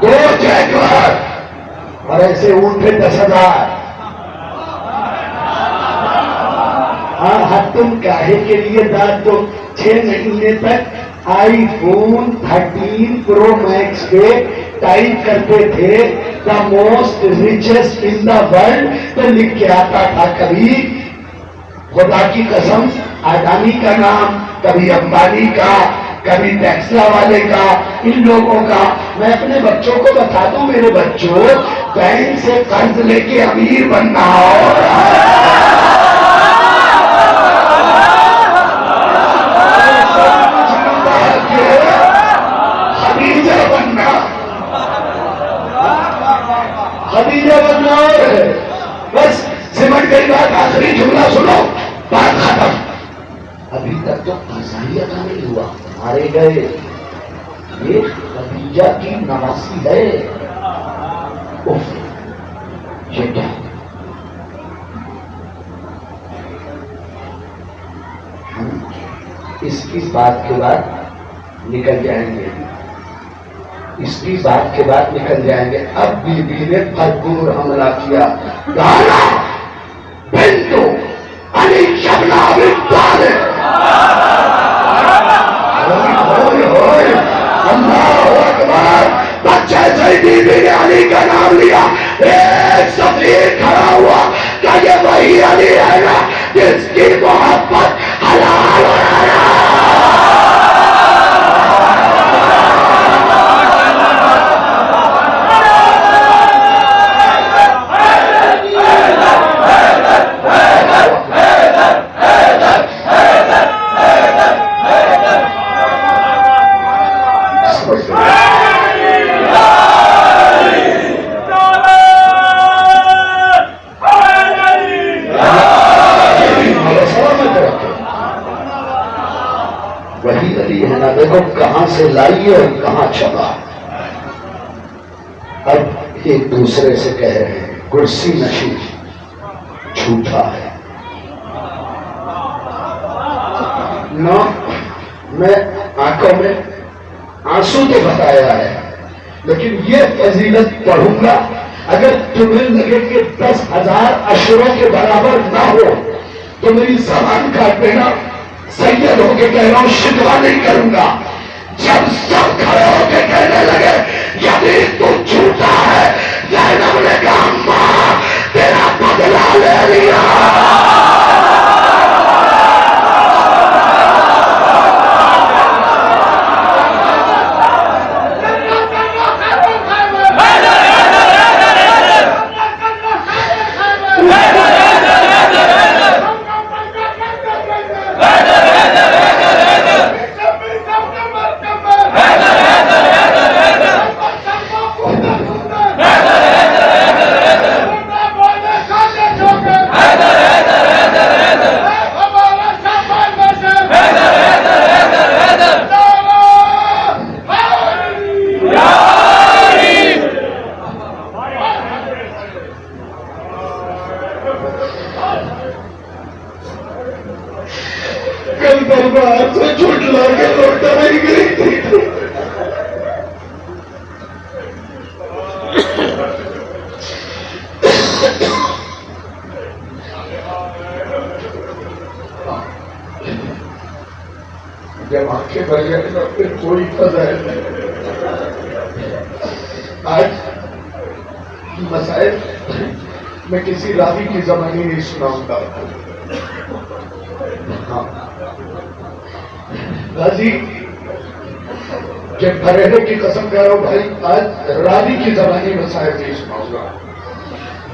2 جیگوار، اور ایسے اونٹ پہ 10,000. ہاں تم کاہے کے لیے داد تو 6 مہینے تک آئی فون 13 پرو میکس پہ ٹائپ کرتے تھے the most richest in the world, تو لکھ کے آتا تھا کبھی خدا کی قسم اڈانی کا نام، کبھی امبانی کا، کبھی ٹیکسلا والے کا، ان لوگوں کا. میں اپنے بچوں کو بتا دوں، میرے بچوں بینک سے قرض لے کے امیر بننا ہو، خدیجہ بننا، خدیجہ بننا. بس سمجھ گئی بات. آخری جملہ سنو، بات ختم. ابھی تک تو قضائیہ کا نہیں ہوا، مارے گئے. یہ خدیجہ کی نواسی ہے. یہ کیا؟ ہم اس کی بات کے بعد نکل جائیں گے، اس کی بات کے بعد نکل جائیں گے. اب بیوی نے بھرپور حملہ کیا. بنتو علی ابن ابی طالب کر لیا. ایک سفیر کھڑا ہوا کہ یہ وہی علی ہے نا جس کی محبت حلال و حرام. وہی علی ہے نا. دیکھو کہاں سے لائی اور کہاں چھپا. اب ایک دوسرے سے کہہ رہے ہیں کرسی نشین جھوٹا ہے. نہ میں آنکھوں میں آنسو تو بتایا ہے لیکن یہ فضیلت پڑھوں گا اگر تمہیں لگے کہ 10,000 اشروں کے برابر نہ ہو تو میری زبان کاٹ دینا. سید ہو کے کہہ رہا ہوں شکوا نہیں کروں گا. جب سب کھڑے ہو کے کہنے لگے یزید تو جھوٹا ہے, زینب نے کہا ماں تیرا بدلہ لے لیا. جب آنکھیں بھر جائیں تو پھر کوئی فضائل نہیں. آج مسائل میں کسی راوی کی زبانی نہیں سناؤں گا. غازی جب بھرے کی قسم کہہ رہا ہوں بھائی آج راوی کی زبانی مسائل نہیں سناؤں گا.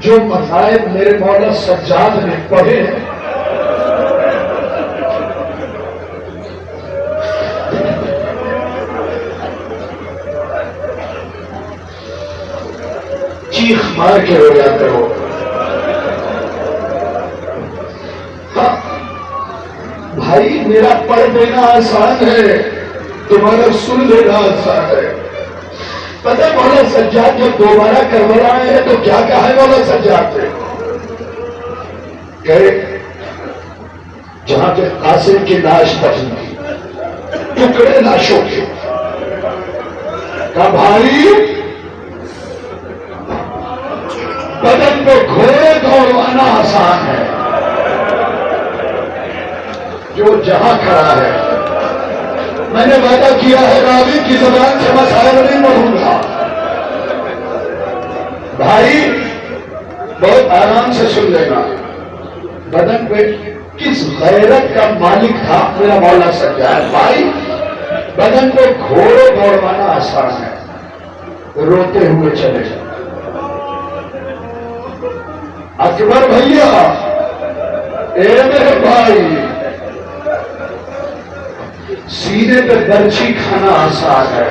جو مسائل میرے مولا سجاد نے پڑھے ہیں چیخ مار کے رویا کرو. ہاں بھائی میرا پڑھ دینا آسان ہے, تمہارا سن لینا آسان ہے. پتہ مولا سجاد جب دوبارہ کربلا آئے ہیں تو کیا کہا ہے مولا سجاد نے؟ کہ جہاں پہ قاسم کی لاش دفن کی, ٹکڑے لاشوں کے, کہا بھائی بدن پہ گھوڑے دوڑوانا آسان ہے, جو جہاں کھڑا ہے. میں نے وعدہ کیا ہے راوی کی زبان سے مسائل نہیں پڑھوں گا. بھائی بہت آرام سے سن لینا. بدن پہ کس غیرت کا مالک تھا میرا مولا سجاد. بھائی بدن پہ گھوڑے دوڑوانا آسان ہے, روتے ہوئے چلے جاؤ. اکبر بھیا اے میرے بھائی, سینے پہ برچھی کھانا آسان ہے,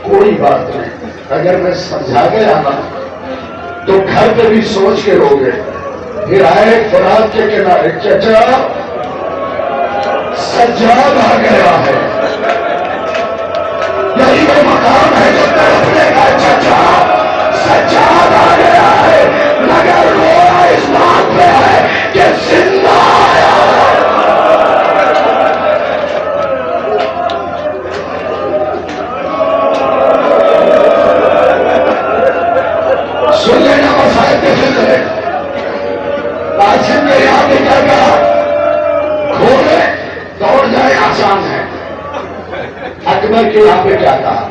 کوئی بات نہیں. اگر میں سمجھا گیا نا تو گھر پہ بھی سوچ کے رو گے. پھر آئے فرات کے کنارے, چچا سجاد آ گیا ہے. یہی وہ مقام ہے جو تڑپنے کا. چچا سجاد آ گیا ہے, مگر رونا اس بات پہ ہے کہ زندہ آیا ہے. سن لینا مسائل کے فکر ہے. قاسم نے یہاں پہ کیا کہا؟ گھوڑے دوڑ جائے آسان ہے. اکبر کے یہاں پہ کیا کہا؟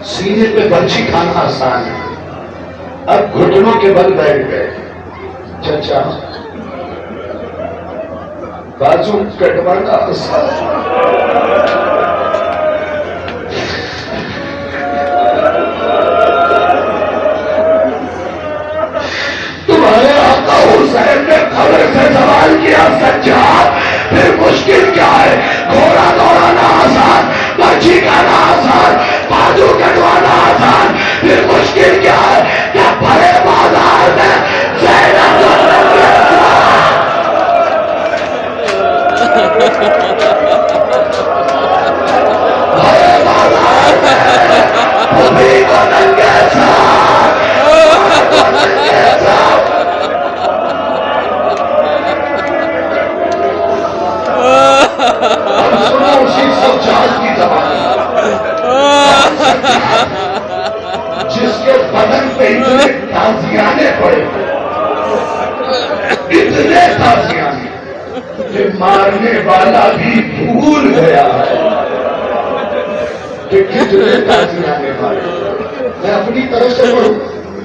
سینے پہ بنچی کھانا آسان ہے، اب گھٹنوں کے بل بیٹھ گئے. چچا بازو کٹوانا آسان ہے. تمہارے آقا حسین نے خبر سے سوال کیا سجاد پھر مشکل کیا ہے؟ گھوڑا دوڑانا آسان، بچی کھانا آسان، بازو کٹوانا آسان، پھر مشکل کیا ہے؟ کیا بڑے بازار میں زینب بڑے بازار میں خودی کو ننگے ساتھ سنو اسی سجاد کی زبان جس کے بدن پہ اتنے تازیانے پڑے، اتنے تازیانے کہ مارنے والا بھی بھول گیا ہے کہ کتنے تازیانے مارے. میں اپنی طرف سے پڑھوں،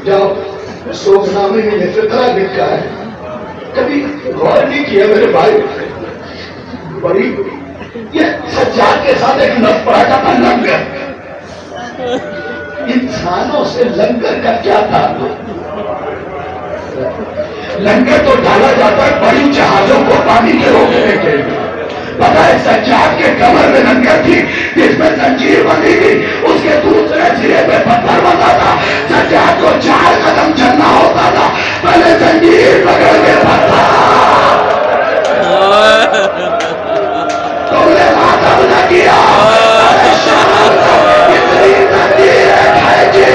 جب سوگنامے میں فقرہ لکھا ہے، کبھی غور نہیں کیا میرے بھائی. بڑی یہ سجاد کے ساتھ ایک لفظ پڑا تھا لنگر. انسانوں سے لنگر کا کیا تعلق؟ لنگر تو ڈالا جاتا ہے بڑی جہازوں کو پانی کے روکنے کے لیے. پتا ہے سجاد کے کمر میں لنگر تھی جس میں زنجیر بندھی تھی، اس کے دوسرے سرے پہ پتھر بندھا تھا. سجاد کو 4 قدم چلنا ہوتا تھا، پہلے زنجیر پکڑ کے پتھر. تم نے ماتم نہ کیا، اتنی زنجیر کھینچی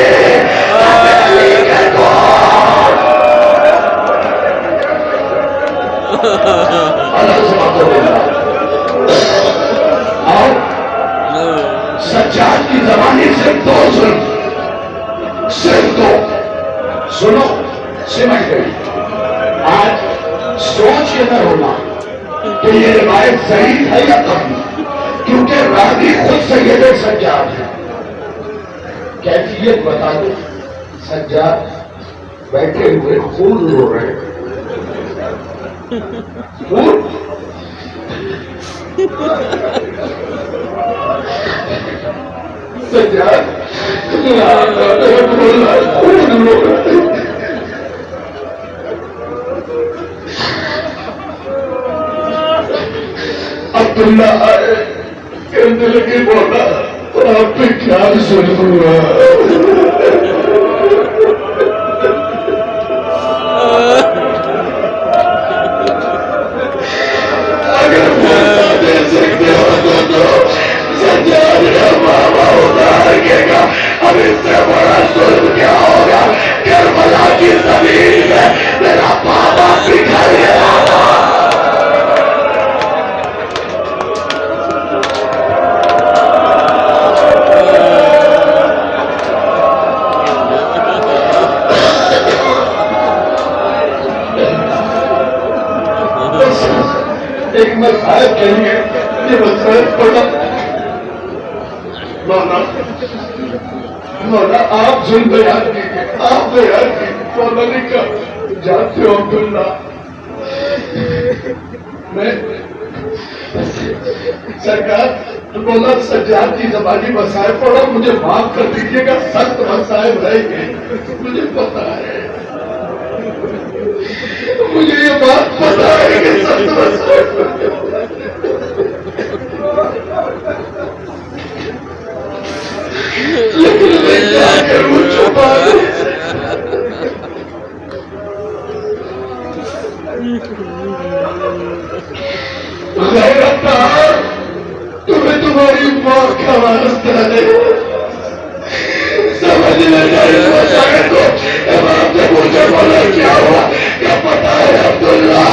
علی کے گول. اور سجاد کی زبانی صرف 2 سن، صرف 2 سنو، سمجھ گئی. آج سوچ کے نہ ہونا کہ یہ روایت صحیح ہے یا کم، کیونکہ راوی خود سید سجاد ہے. کیفیت بتا دو. سجاد بیٹھے ہوئے خون رو رہے. خون سجاد خون رو رہے. عبداللہ آئے کہنے لگے بولا آپ پہ کیا ظلم ہوا. اگر موقع دے سکتے ہو تو سجاد کا بابا اتار کے گا. اب اس سے بڑا ظلم کیا ہوگا؟ کربلا کی زمین میں میرا بابا بکھر گیا تھا. ایک مسائل کہیں گے یہ مسائل پڑھا مولا آپ ظلم بیان کیجیے، آپ بیان کیجیے. مولا نے کہا جانتے ہو عبداللہ میں سرکار مولا سجاد کی زبانی مسائل پڑھا، مجھے معاف کر دیجیے گا، سخت مسائل رہ گئے. مجھے پتا ہے، مجھے یہ بات پتا ہے کہ سخت مسائل، لیکن میں کیا کروں چھپا غیرت تمہیں تمہاری ماں کا واسطہ نہیں سمجھ لگا. امام سے پوچھے بولا کیا ہوا؟ کیا پتا ہے عبداللہ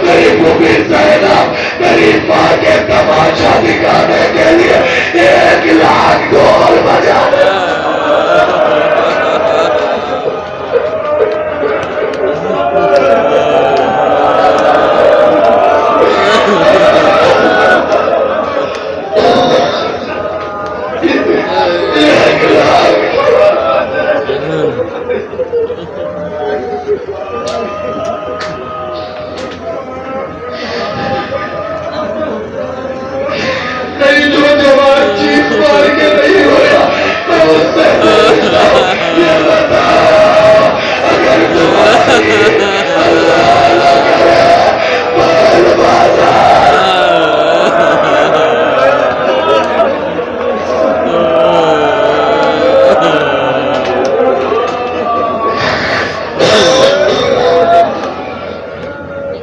میری بھوبی زینب میری ماں کے تماشا دکھانے کے لیے 1 لاکھ ڈھول بجا دے. نہیں جو جوان چیخ مار کے نہیں ہویا میں اس سے پوچھتا ہوں یہ بتا اگر تمہاری اللہ نہ کرے بال بازار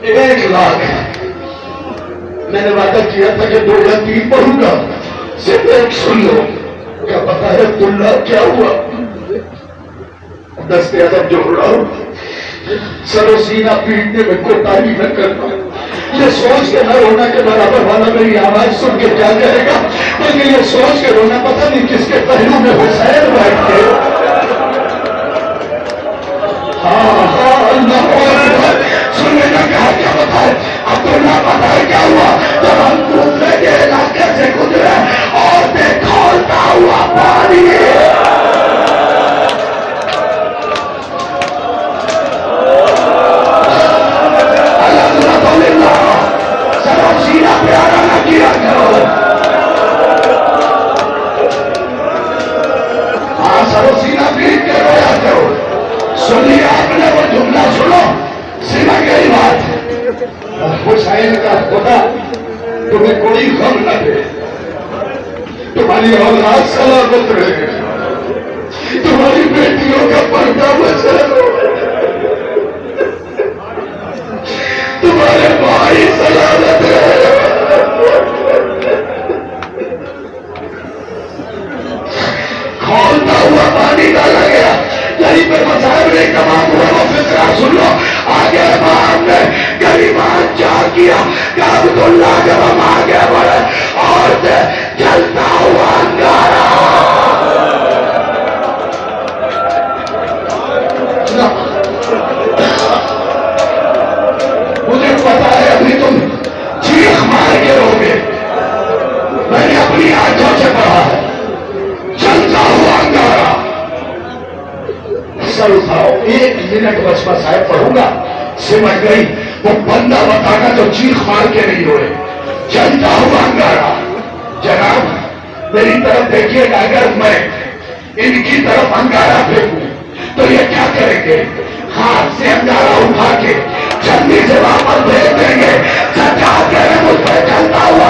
ایک لاکھ میں نے وعدہ کیا تھا کہ 2 یا 3 پڑھوں گا صرف ایک سن لو کیا پتا ہے تلّا کیا ہوا دستے ادب جوڑ رہا ہوں سر و سینہ پیٹنے میں کوتاہی نہ کرنا یہ سوچ کے نہ رونا کے برابر والا میری آواز سن کے کیا کہے گا بلکہ یہ سوچ کے رونا پتہ نہیں کس کے پہلو میں حسین بیٹھ کے ہاں اللہ اکبر سننے کا کہا کیا بتائے عبداللہ بتائے کیا ہوا جب ہم دوسرے کے علاقے سے گزرے اور کھولتا ہوا پانی الحمدللہ سر سینہ پیارا نہ کیا کرو ہاں سر سینہ پیٹ کے رویا کرو سن لیا آپ نے وہ جملہ سنو سمجھ گئی بات حسین کا خدا تمہیں کوئی غم نہ دے تمہاری اولاد سلامت رہے تمہاری بیٹیوں کا پردہ بچا تمہارے بھائی سلامت رہے کھولتا ہوا پانی ڈالا گیا یہیں پہ مذاہب نے تمام ہوا وہ فکرہ سن لو آگے امام نے غریبان جا کیا کہ عبداللہ جب ہم آگے بڑھے اور جلتا ہوا انگارا مجھے پتا ہے ابھی تم چیخ مار کے روگے میں نے اپنی آنکھوں سے پڑھا ہے جلتا ہوا انگارا سر اٹھاؤ 1 منٹ بس صاحب پڑھوں گا سمجھ گئی وہ بندہ بتانا جو چیخ مار کے نہیں روئے جلتا ہوا انگارا جناب میری طرف دیکھیے گا اگر میں ان کی طرف انگارا پھینکوں تو یہ کیا کریں گے ہاتھ سے انگارا اٹھا کے جلدی سے واپس بھیج دیں گے سچا کہہ رہے مجھ پہ جلتا ہوا